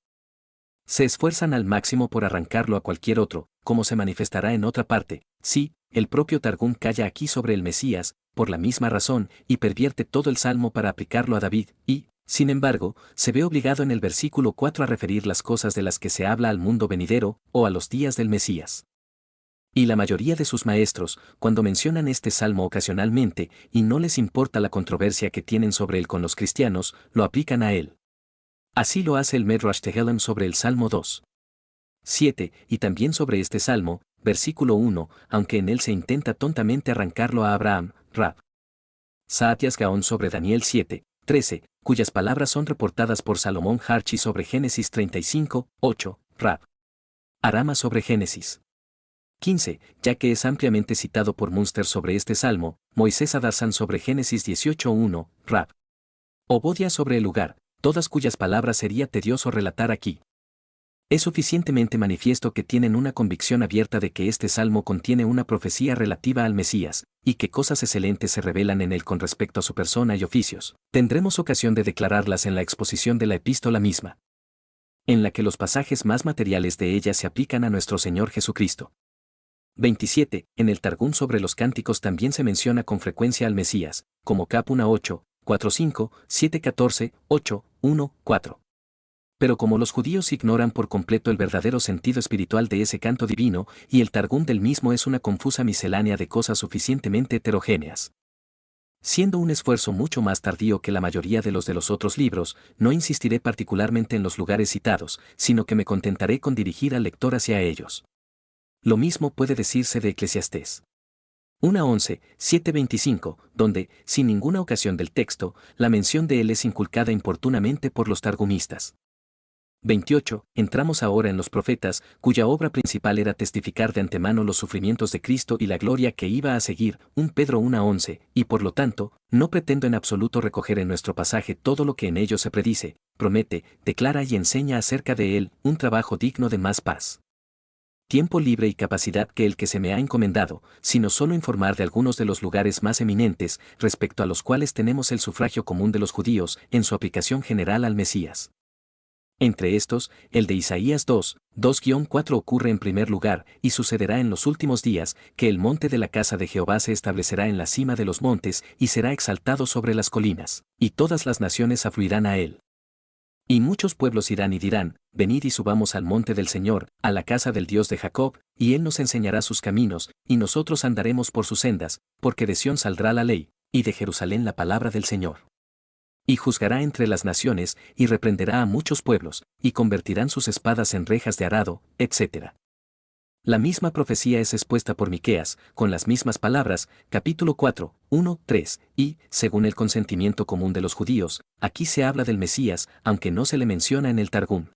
Se esfuerzan al máximo por arrancarlo a cualquier otro, como se manifestará en otra parte. Sí, el propio Targum calla aquí sobre el Mesías, por la misma razón, y pervierte todo el salmo para aplicarlo a David, y, sin embargo, se ve obligado en el versículo 4 a referir las cosas de las que se habla al mundo venidero, o a los días del Mesías. Y la mayoría de sus maestros, cuando mencionan este salmo ocasionalmente, y no les importa la controversia que tienen sobre él con los cristianos, lo aplican a él. Así lo hace el Medrash Tehelim sobre el Salmo 2. 7, y también sobre este salmo, versículo 1, aunque en él se intenta tontamente arrancarlo a Abraham, Rab. Saatias Gaon sobre Daniel 7, 13, cuyas palabras son reportadas por Salomón Harchi sobre Génesis 35, 8, Rab. Arama sobre Génesis 15, ya que es ampliamente citado por Munster sobre este salmo, Moisés Adarsan sobre Génesis 18, 1, Rab. Obodia sobre el lugar, todas cuyas palabras sería tedioso relatar aquí. Es suficientemente manifiesto que tienen una convicción abierta de que este salmo contiene una profecía relativa al Mesías, y que cosas excelentes se revelan en él con respecto a su persona y oficios. Tendremos ocasión de declararlas en la exposición de la epístola misma, en la que los pasajes más materiales de ella se aplican a nuestro Señor Jesucristo. 27. En el Targum sobre los cánticos también se menciona con frecuencia al Mesías, como Cap 1:8, 4:5, 7:14, 8, 1, 4. Pero como los judíos ignoran por completo el verdadero sentido espiritual de ese canto divino, y el Targum del mismo es una confusa miscelánea de cosas suficientemente heterogéneas. Siendo un esfuerzo mucho más tardío que la mayoría de los otros libros, no insistiré particularmente en los lugares citados, sino que me contentaré con dirigir al lector hacia ellos. Lo mismo puede decirse de Eclesiastés 1:11, 7:25, donde, sin ninguna ocasión del texto, la mención de él es inculcada importunamente por los targumistas. 28. Entramos ahora en los profetas, cuya obra principal era testificar de antemano los sufrimientos de Cristo y la gloria que iba a seguir, 1 Pedro 1:11, y por lo tanto, no pretendo en absoluto recoger en nuestro pasaje todo lo que en ello se predice, promete, declara y enseña acerca de él, un trabajo digno de más paz, tiempo libre y capacidad que el que se me ha encomendado, sino solo informar de algunos de los lugares más eminentes, respecto a los cuales tenemos el sufragio común de los judíos, en su aplicación general al Mesías. Entre estos, el de Isaías 2, 2-4 ocurre en primer lugar, y sucederá en los últimos días, que el monte de la casa de Jehová se establecerá en la cima de los montes, y será exaltado sobre las colinas, y todas las naciones afluirán a él. Y muchos pueblos irán y dirán, venid y subamos al monte del Señor, a la casa del Dios de Jacob, y él nos enseñará sus caminos, y nosotros andaremos por sus sendas, porque de Sión saldrá la ley, y de Jerusalén la palabra del Señor. Y juzgará entre las naciones, y reprenderá a muchos pueblos, y convertirán sus espadas en rejas de arado, etc. La misma profecía es expuesta por Miqueas, con las mismas palabras, capítulo 4, 1, 3, y, según el consentimiento común de los judíos, aquí se habla del Mesías, aunque no se le menciona en el Targum.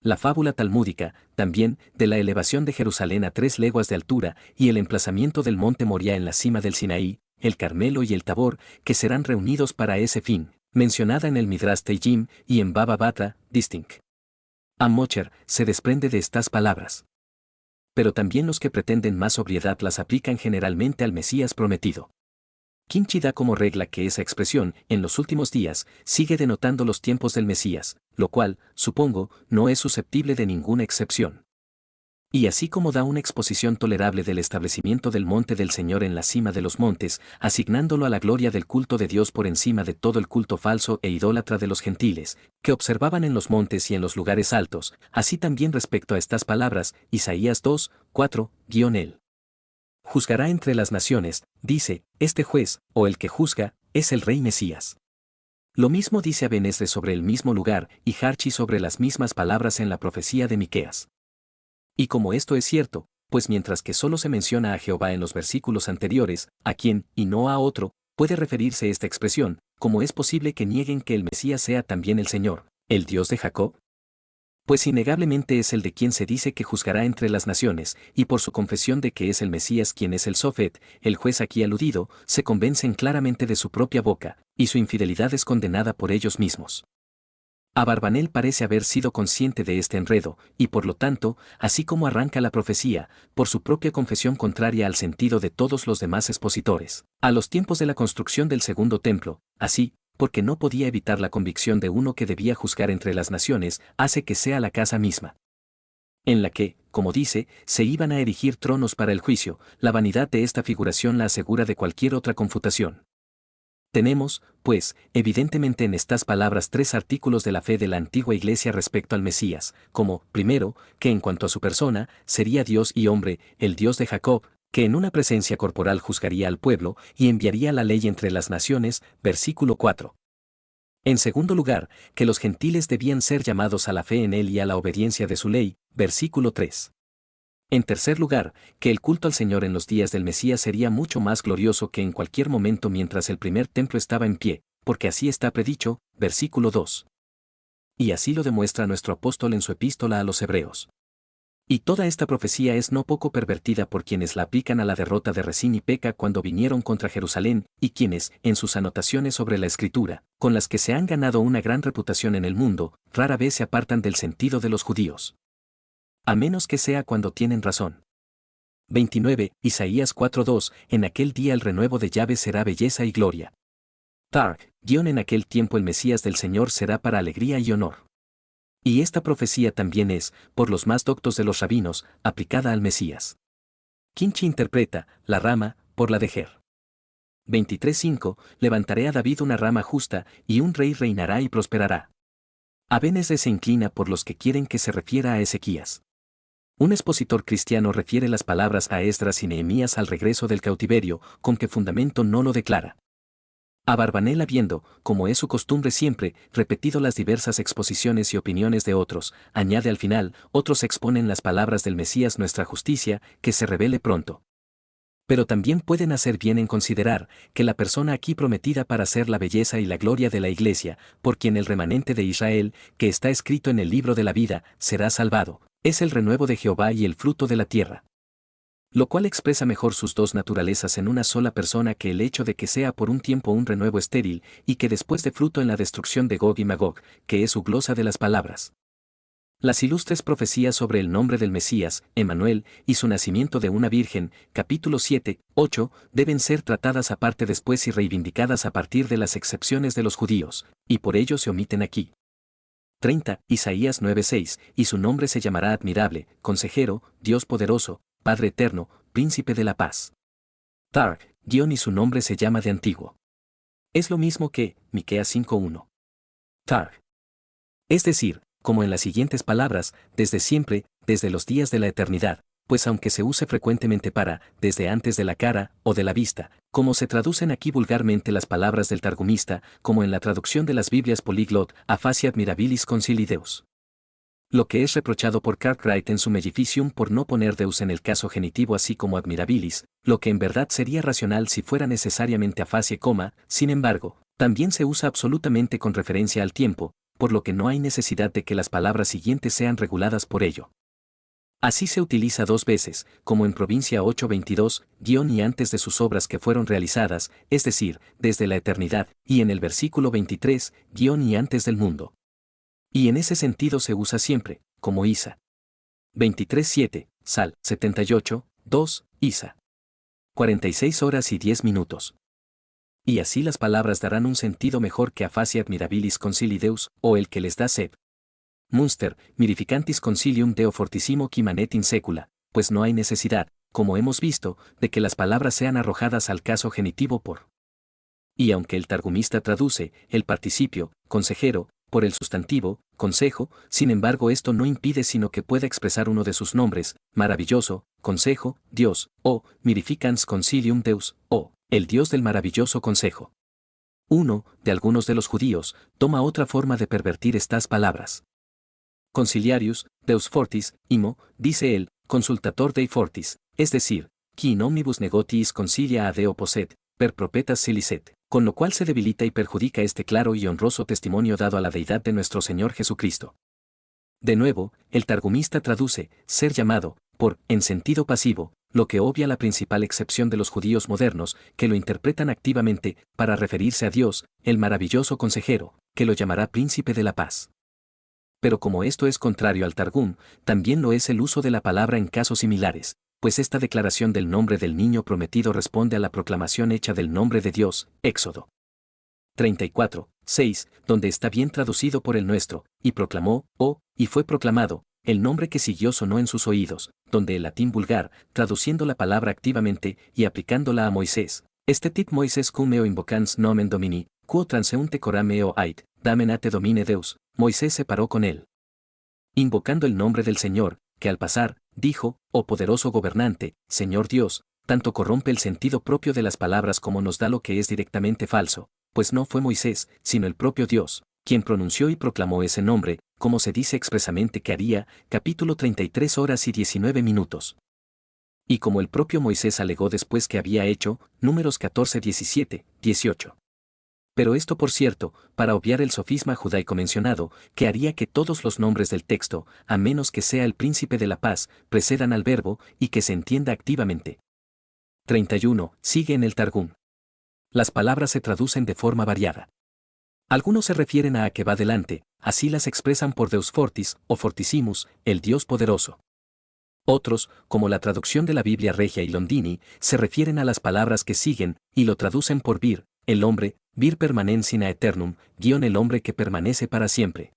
La fábula talmúdica, también, de la elevación de Jerusalén a 3 leguas de altura, y el emplazamiento del monte Moria en la cima del Sinaí, el Carmelo y el Tabor, que serán reunidos para ese fin, mencionada en el Midrash Teijim y en Baba Batra, Distinct. Amocher, se desprende de estas palabras. Pero también los que pretenden más sobriedad las aplican generalmente al Mesías prometido. Kinchi da como regla que esa expresión, en los últimos días, sigue denotando los tiempos del Mesías, lo cual, supongo, no es susceptible de ninguna excepción. Y así como da una exposición tolerable del establecimiento del monte del Señor en la cima de los montes, asignándolo a la gloria del culto de Dios por encima de todo el culto falso e idólatra de los gentiles, que observaban en los montes y en los lugares altos, así también respecto a estas palabras, Isaías 2, 4-él. Juzgará entre las naciones, dice, este juez, o el que juzga, es el rey Mesías. Lo mismo dice Aben-Esdras sobre el mismo lugar, y Harchi sobre las mismas palabras en la profecía de Miqueas. Y como esto es cierto, pues mientras que solo se menciona a Jehová en los versículos anteriores, a quien, y no a otro, puede referirse esta expresión, ¿cómo es posible que nieguen que el Mesías sea también el Señor, el Dios de Jacob? Pues innegablemente es el de quien se dice que juzgará entre las naciones, y por su confesión de que es el Mesías quien es el Sofet, el juez aquí aludido, se convencen claramente de su propia boca, y su infidelidad es condenada por ellos mismos. Abarbanel parece haber sido consciente de este enredo, y por lo tanto, así como arranca la profecía, por su propia confesión contraria al sentido de todos los demás expositores, a los tiempos de la construcción del segundo templo, así, porque no podía evitar la convicción de uno que debía juzgar entre las naciones, hace que sea la casa misma, en la que, como dice, se iban a erigir tronos para el juicio. La vanidad de esta figuración la asegura de cualquier otra confutación. Tenemos, pues, evidentemente en estas palabras tres artículos de la fe de la antigua Iglesia respecto al Mesías, como, primero, que en cuanto a su persona, sería Dios y hombre, el Dios de Jacob, que en una presencia corporal juzgaría al pueblo y enviaría la ley entre las naciones, versículo 4. En segundo lugar, que los gentiles debían ser llamados a la fe en él y a la obediencia de su ley, versículo 3. En tercer lugar, que el culto al Señor en los días del Mesías sería mucho más glorioso que en cualquier momento mientras el primer templo estaba en pie, porque así está predicho, versículo 2. Y así lo demuestra nuestro apóstol en su epístola a los Hebreos. Y toda esta profecía es no poco pervertida por quienes la aplican a la derrota de Resín y Peca cuando vinieron contra Jerusalén, y quienes, en sus anotaciones sobre la Escritura, con las que se han ganado una gran reputación en el mundo, rara vez se apartan del sentido de los judíos. A menos que sea cuando tienen razón. 29. Isaías 4:2. En aquel día el renuevo de Yahvé será belleza y gloria. En aquel tiempo el Mesías del Señor será para alegría y honor. Y esta profecía también es, por los más doctos de los rabinos, aplicada al Mesías. Kinchi interpreta, la rama, por la de Ger. 23:5. Levantaré a David una rama justa, y un rey reinará y prosperará. Abenese se inclina por los que quieren que se refiera a Ezequías. Un expositor cristiano refiere las palabras a Esdras y Nehemías al regreso del cautiverio, con qué fundamento no lo declara. Abarbanel habiendo, como es su costumbre siempre, repetido las diversas exposiciones y opiniones de otros, añade al final, otros exponen las palabras del Mesías nuestra justicia, que se revele pronto. Pero también pueden hacer bien en considerar que la persona aquí prometida para ser la belleza y la gloria de la Iglesia, por quien el remanente de Israel, que está escrito en el libro de la vida, será salvado, es el renuevo de Jehová y el fruto de la tierra. Lo cual expresa mejor sus dos naturalezas en una sola persona que el hecho de que sea por un tiempo un renuevo estéril, y que después de fruto en la destrucción de Gog y Magog, que es su glosa de las palabras. Las ilustres profecías sobre el nombre del Mesías, Emmanuel, y su nacimiento de una virgen, capítulo 7, 8, deben ser tratadas aparte después y reivindicadas a partir de las excepciones de los judíos, y por ello se omiten aquí. 30. Isaías 9:6, y su nombre se llamará admirable, consejero, Dios poderoso, Padre eterno, príncipe de la paz. Y su nombre se llama de antiguo. Es lo mismo que, Miqueas 5:1. Es decir, como en las siguientes palabras, desde siempre, desde los días de la eternidad, pues aunque se use frecuentemente para, desde antes de la cara, o de la vista, como se traducen aquí vulgarmente las palabras del targumista, como en la traducción de las Biblias Polyglot, Aphasia admirabilis concili Deus. Lo que es reprochado por Cartwright en su Mellificium por no poner Deus en el caso genitivo así como admirabilis, lo que en verdad sería racional si fuera necesariamente aphasia, sin embargo, también se usa absolutamente con referencia al tiempo, por lo que no hay necesidad de que las palabras siguientes sean reguladas por ello. Así se utiliza dos veces, como en Provincia 8:22, y antes de sus obras que fueron realizadas, es decir, desde la eternidad, y en el versículo 23, y antes del mundo. Y en ese sentido se usa siempre, como Isa. 23:7, Sal 78, 2, Isa. 46 horas y 10 minutos. Y así las palabras darán un sentido mejor que aphasia admirabilis concili Deus, o el que les da sed. Munster, mirificantis concilium Deo fortissimo qui manet in secula, pues no hay necesidad, como hemos visto, de que las palabras sean arrojadas al caso genitivo por. Y aunque el targumista traduce el participio, consejero, por el sustantivo, consejo, sin embargo esto no impide sino que pueda expresar uno de sus nombres, maravilloso, consejo, Dios, o mirificans concilium Deus, o el Dios del maravilloso consejo. Uno, de algunos de los judíos, toma otra forma de pervertir estas palabras. Conciliarius, Deus fortis, imo, dice él, consultator Dei fortis, es decir, qui in omnibus negotiis concilia a Deo posset, per propetas silicet, con lo cual se debilita y perjudica este claro y honroso testimonio dado a la deidad de nuestro Señor Jesucristo. De nuevo, el targumista traduce, ser llamado, por, en sentido pasivo, lo que obvia la principal excepción de los judíos modernos, que lo interpretan activamente, para referirse a Dios, el maravilloso consejero, que lo llamará príncipe de la paz. Pero como esto es contrario al Targum, también lo es el uso de la palabra en casos similares, pues esta declaración del nombre del niño prometido responde a la proclamación hecha del nombre de Dios, Éxodo 34, 6, donde está bien traducido por el nuestro, y proclamó, y fue proclamado, el nombre que siguió sonó en sus oídos, donde el latín vulgar, traduciendo la palabra activamente y aplicándola a Moisés. Tit Moisés cum meo invocans nomen Domini, quo transeunte coram meo ait, damenate Domine Deus, Moisés se paró con él. Invocando el nombre del Señor, que al pasar, dijo, oh poderoso gobernante, Señor Dios, tanto corrompe el sentido propio de las palabras como nos da lo que es directamente falso, pues no fue Moisés, sino el propio Dios, quien pronunció y proclamó ese nombre, como se dice expresamente que haría, capítulo 33 horas y 19 minutos. Y como el propio Moisés alegó después que había hecho, números 14, 17, 18. Pero esto por cierto, para obviar el sofisma judaico mencionado, que haría que todos los nombres del texto, a menos que sea el príncipe de la paz, precedan al verbo, y que se entienda activamente. 31. Sigue en el Targum. Las palabras se traducen de forma variada. Algunos se refieren a que va delante, así las expresan por Deus Fortis, o Fortissimus, el Dios poderoso. Otros, como la traducción de la Biblia Regia y Londini, se refieren a las palabras que siguen, y lo traducen por vir, el hombre, vir permanens in aeternum, el hombre que permanece para siempre.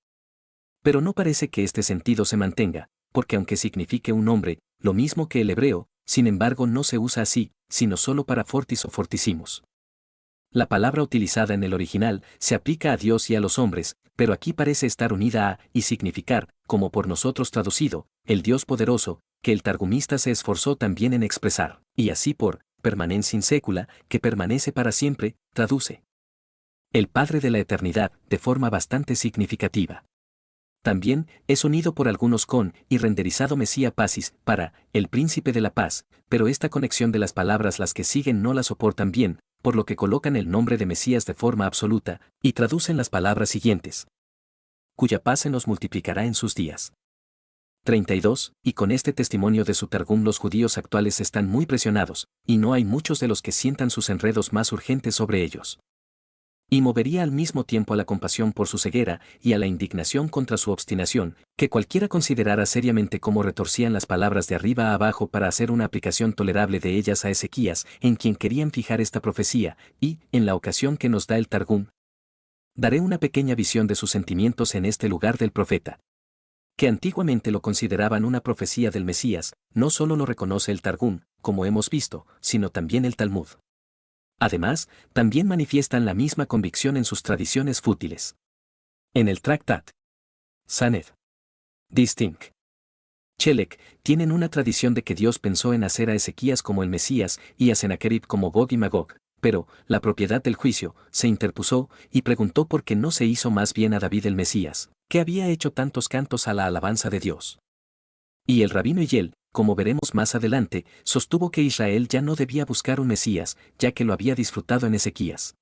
Pero no parece que este sentido se mantenga, porque aunque signifique un hombre, lo mismo que el hebreo, sin embargo no se usa así, sino solo para fortis o fortissimus. La palabra utilizada en el original se aplica a Dios y a los hombres, pero aquí parece estar unida a, y significar, como por nosotros traducido, el Dios poderoso, que el targumista se esforzó también en expresar, y así por, permanens in secula, que permanece para siempre, traduce. El Padre de la eternidad, de forma bastante significativa. También es unido por algunos con, y renderizado Mesía Pacis, para, el príncipe de la paz, pero esta conexión de las palabras las que siguen no la soportan bien, por lo que colocan el nombre de Mesías de forma absoluta, y traducen las palabras siguientes. Cuya paz se nos multiplicará en sus días. 32. Y con este testimonio de su Targum los judíos actuales están muy presionados, y no hay muchos de los que sientan sus enredos más urgentes sobre ellos. Y movería al mismo tiempo a la compasión por su ceguera y a la indignación contra su obstinación, que cualquiera considerara seriamente cómo retorcían las palabras de arriba a abajo para hacer una aplicación tolerable de ellas a Ezequías, en quien querían fijar esta profecía, y, en la ocasión que nos da el Targum, daré una pequeña visión de sus sentimientos en este lugar del profeta. Que antiguamente lo consideraban una profecía del Mesías, no solo lo reconoce el Targum, como hemos visto, sino también el Talmud. Además, también manifiestan la misma convicción en sus tradiciones fútiles. En el Tractat Saned Distinct Chelek, tienen una tradición de que Dios pensó en hacer a Ezequías como el Mesías y a Sennacherib como Gog y Magog, pero, la propiedad del juicio, se interpuso y preguntó por qué no se hizo más bien a David el Mesías, que había hecho tantos cantos a la alabanza de Dios. Y el rabino Hillel, como veremos más adelante, sostuvo que Israel ya no debía buscar un Mesías, ya que lo había disfrutado en Ezequías.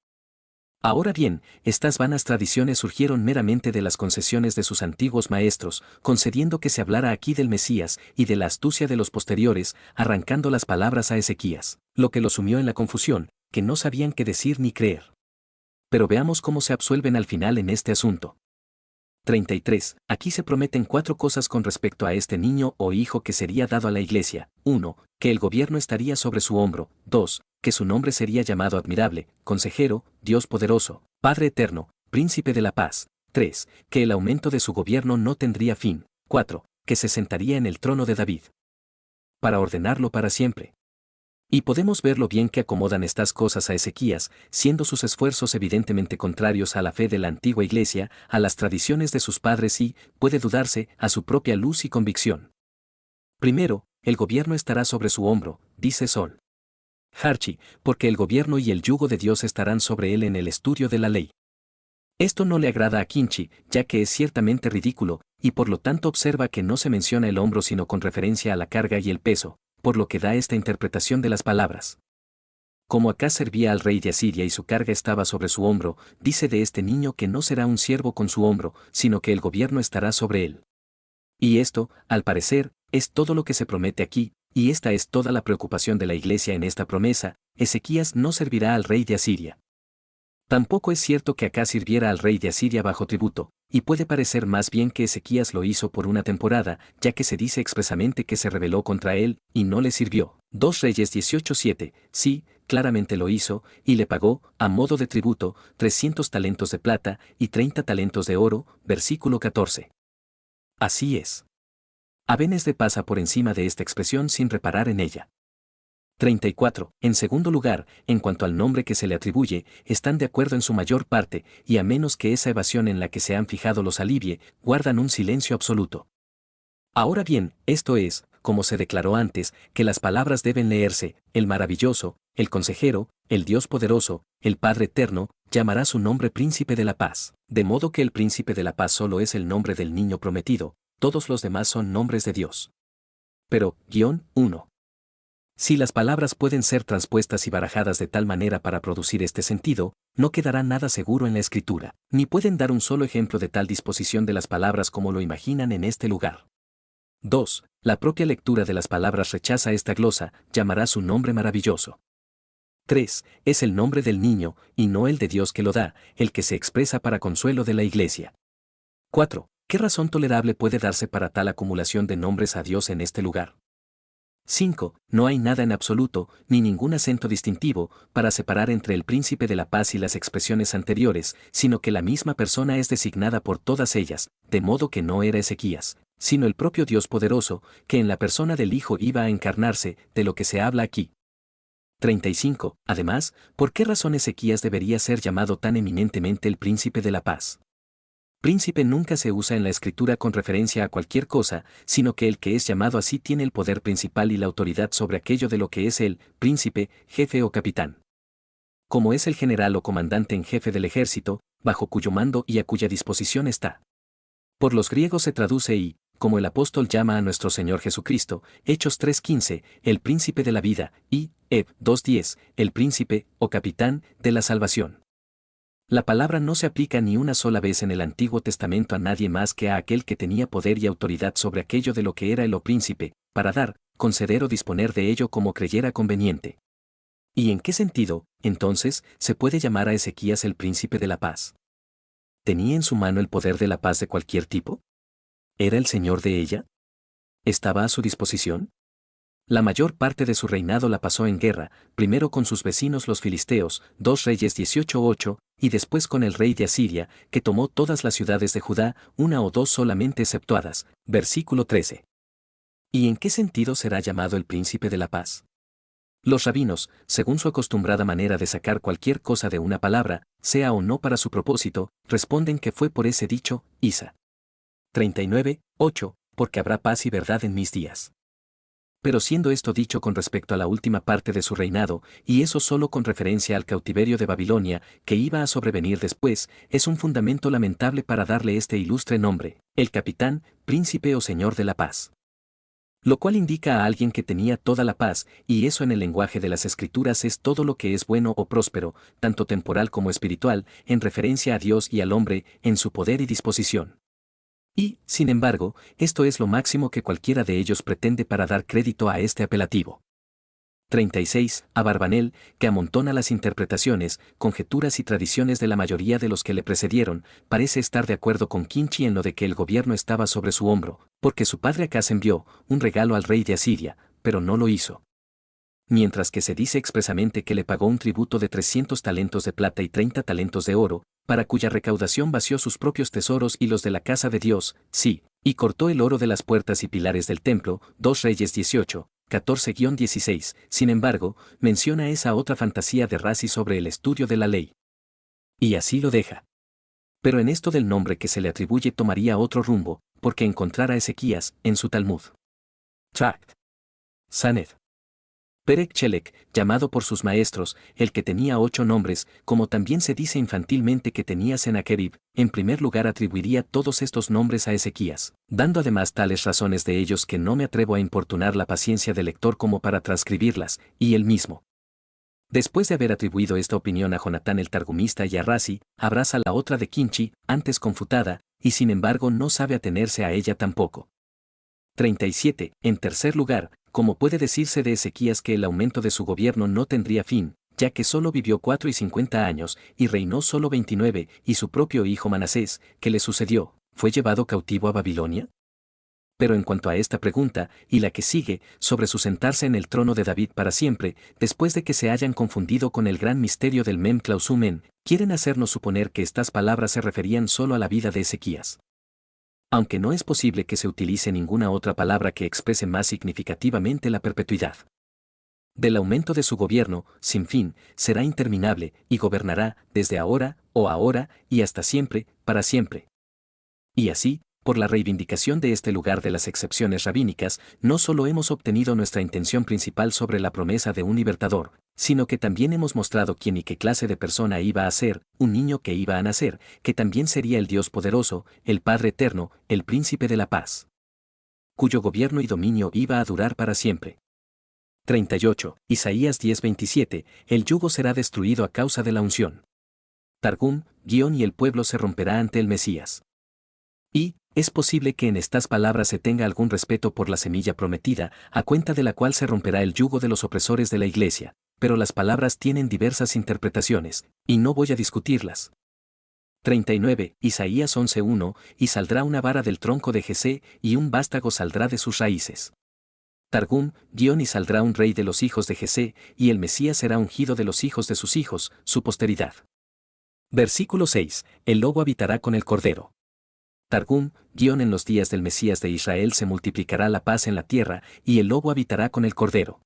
Ahora bien, estas vanas tradiciones surgieron meramente de las concesiones de sus antiguos maestros, concediendo que se hablara aquí del Mesías y de la astucia de los posteriores, arrancando las palabras a Ezequías, lo que lo sumió en la confusión, que no sabían qué decir ni creer. Pero veamos cómo se absuelven al final en este asunto. 33. Aquí se prometen 4 cosas con respecto a este niño o hijo que sería dado a la iglesia. 1. Que el gobierno estaría sobre su hombro. 2. Que su nombre sería llamado admirable, consejero, Dios poderoso, Padre eterno, príncipe de la paz. 3. Que el aumento de su gobierno no tendría fin. 4. Que se sentaría en el trono de David, para ordenarlo para siempre. Y podemos ver lo bien que acomodan estas cosas a Ezequías, siendo sus esfuerzos evidentemente contrarios a la fe de la antigua iglesia, a las tradiciones de sus padres y, puede dudarse, a su propia luz y convicción. Primero, el gobierno estará sobre su hombro, dice Sol Harchi, porque el gobierno y el yugo de Dios estarán sobre él en el estudio de la ley. Esto no le agrada a Kinchi, ya que es ciertamente ridículo, y por lo tanto observa que no se menciona el hombro sino con referencia a la carga y el peso, por lo que da esta interpretación de las palabras. Como acá servía al rey de Asiria y su carga estaba sobre su hombro, dice de este niño que no será un siervo con su hombro, sino que el gobierno estará sobre él. Y esto, al parecer, es todo lo que se promete aquí, y esta es toda la preocupación de la iglesia en esta promesa: Ezequías no servirá al rey de Asiria. Tampoco es cierto que acá sirviera al rey de Asiria bajo tributo, y puede parecer más bien que Ezequías lo hizo por una temporada, ya que se dice expresamente que se rebeló contra él, y no le sirvió. 2 Reyes 18:7, sí, claramente lo hizo, y le pagó, a modo de tributo, 300 talentos de plata y 30 talentos de oro, versículo 14. Así es. Abenezde pasa por encima de esta expresión sin reparar en ella. 34. En segundo lugar, en cuanto al nombre que se le atribuye, están de acuerdo en su mayor parte, y a menos que esa evasión en la que se han fijado los alivie, guardan un silencio absoluto. Ahora bien, esto es, como se declaró antes, que las palabras deben leerse: el maravilloso, el consejero, el Dios poderoso, el Padre eterno, llamará su nombre Príncipe de la Paz. De modo que el Príncipe de la Paz solo es el nombre del niño prometido, todos los demás son nombres de Dios. Pero, 1. Si las palabras pueden ser transpuestas y barajadas de tal manera para producir este sentido, no quedará nada seguro en la escritura, ni pueden dar un solo ejemplo de tal disposición de las palabras como lo imaginan en este lugar. 2. La propia lectura de las palabras rechaza esta glosa, llamará su nombre maravilloso. 3. Es el nombre del niño, y no el de Dios que lo da, el que se expresa para consuelo de la Iglesia. 4. ¿Qué razón tolerable puede darse para tal acumulación de nombres a Dios en este lugar? 5. No hay nada en absoluto, ni ningún acento distintivo, para separar entre el Príncipe de la Paz y las expresiones anteriores, sino que la misma persona es designada por todas ellas, de modo que no era Ezequías, sino el propio Dios poderoso, que en la persona del Hijo iba a encarnarse, de lo que se habla aquí. 35. Además, ¿por qué razón Ezequías debería ser llamado tan eminentemente el Príncipe de la Paz? Príncipe nunca se usa en la escritura con referencia a cualquier cosa, sino que el que es llamado así tiene el poder principal y la autoridad sobre aquello de lo que es el príncipe, jefe o capitán. Como es el general o comandante en jefe del ejército, bajo cuyo mando y a cuya disposición está. Por los griegos se traduce y, como el apóstol llama a nuestro Señor Jesucristo, Hechos 3:15, el príncipe de la vida, y, 2:10, el príncipe, o capitán, de la salvación. La palabra no se aplica ni una sola vez en el Antiguo Testamento a nadie más que a aquel que tenía poder y autoridad sobre aquello de lo que era el príncipe, para dar, conceder o disponer de ello como creyera conveniente. ¿Y en qué sentido, entonces, se puede llamar a Ezequías el príncipe de la paz? ¿Tenía en su mano el poder de la paz de cualquier tipo? ¿Era el señor de ella? ¿Estaba a su disposición? La mayor parte de su reinado la pasó en guerra, primero con sus vecinos los filisteos, 2 Reyes 18:8, y después con el rey de Asiria, que tomó todas las ciudades de Judá, una o dos solamente exceptuadas, versículo 13. ¿Y en qué sentido será llamado el príncipe de la paz? Los rabinos, según su acostumbrada manera de sacar cualquier cosa de una palabra, sea o no para su propósito, responden que fue por ese dicho, Isa 39:8, porque habrá paz y verdad en mis días. Pero siendo esto dicho con respecto a la última parte de su reinado, y eso solo con referencia al cautiverio de Babilonia, que iba a sobrevenir después, es un fundamento lamentable para darle este ilustre nombre, el capitán, príncipe o señor de la paz. Lo cual indica a alguien que tenía toda la paz, y eso en el lenguaje de las Escrituras es todo lo que es bueno o próspero, tanto temporal como espiritual, en referencia a Dios y al hombre, en su poder y disposición. Y, sin embargo, esto es lo máximo que cualquiera de ellos pretende para dar crédito a este apelativo. 36. Abarbanel, que amontona las interpretaciones, conjeturas y tradiciones de la mayoría de los que le precedieron, parece estar de acuerdo con Quinchi en lo de que el gobierno estaba sobre su hombro, porque su padre Acaz envió un regalo al rey de Asiria, pero no lo hizo. Mientras que se dice expresamente que le pagó un tributo de 300 talentos de plata y 30 talentos de oro, para cuya recaudación vació sus propios tesoros y los de la casa de Dios, sí, y cortó el oro de las puertas y pilares del templo, 2 Reyes 18, 14-16, sin embargo, menciona esa otra fantasía de Razi sobre el estudio de la ley. Y así lo deja. Pero en esto del nombre que se le atribuye tomaría otro rumbo, porque encontrara a Ezequías, en su Talmud. Tract. Saned. Perek Chelek, llamado por sus maestros, el que tenía 8 nombres, como también se dice infantilmente que tenía Sennacherib, en primer lugar atribuiría todos estos nombres a Ezequías, dando además tales razones de ellos que no me atrevo a importunar la paciencia del lector como para transcribirlas, y él mismo. Después de haber atribuido esta opinión a Jonatán el Targumista y a Razi, abraza la otra de Quinchi, antes confutada, y sin embargo no sabe atenerse a ella tampoco. 37. En tercer lugar, como puede decirse de Ezequías que el aumento de su gobierno no tendría fin, ya que solo vivió 50 años, y reinó solo 29, y su propio hijo Manasés, que le sucedió, ¿fue llevado cautivo a Babilonia? Pero en cuanto a esta pregunta, y la que sigue, sobre su sentarse en el trono de David para siempre, después de que se hayan confundido con el gran misterio del Mem Clausumen, quieren hacernos suponer que estas palabras se referían solo a la vida de Ezequías. Aunque no es posible que se utilice ninguna otra palabra que exprese más significativamente la perpetuidad del aumento de su gobierno, sin fin, será interminable, y gobernará, desde ahora, o ahora, y hasta siempre, para siempre. Y así, por la reivindicación de este lugar de las excepciones rabínicas, no solo hemos obtenido nuestra intención principal sobre la promesa de un libertador, sino que también hemos mostrado quién y qué clase de persona iba a ser, un niño que iba a nacer, que también sería el Dios poderoso, el Padre eterno, el Príncipe de la paz, cuyo gobierno y dominio iba a durar para siempre. 38. Isaías 10:27, el yugo será destruido a causa de la unción. Targum, guión y el pueblo se romperá ante el Mesías. Y, es posible que en estas palabras se tenga algún respeto por la semilla prometida, a cuenta de la cual se romperá el yugo de los opresores de la Iglesia, pero las palabras tienen diversas interpretaciones, y no voy a discutirlas. 39. Isaías 11:1, y saldrá una vara del tronco de Jesé, y un vástago saldrá de sus raíces. Targum, guión y saldrá un rey de los hijos de Jesé, y el Mesías será ungido de los hijos de sus hijos, su posteridad. Versículo 6. El lobo habitará con el cordero. Targum, guión en los días del Mesías de Israel se multiplicará la paz en la tierra, y el lobo habitará con el cordero.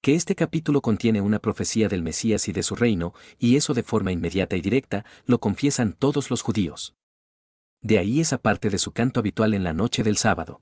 Que este capítulo contiene una profecía del Mesías y de su reino, y eso de forma inmediata y directa, lo confiesan todos los judíos. De ahí esa parte de su canto habitual en la noche del sábado.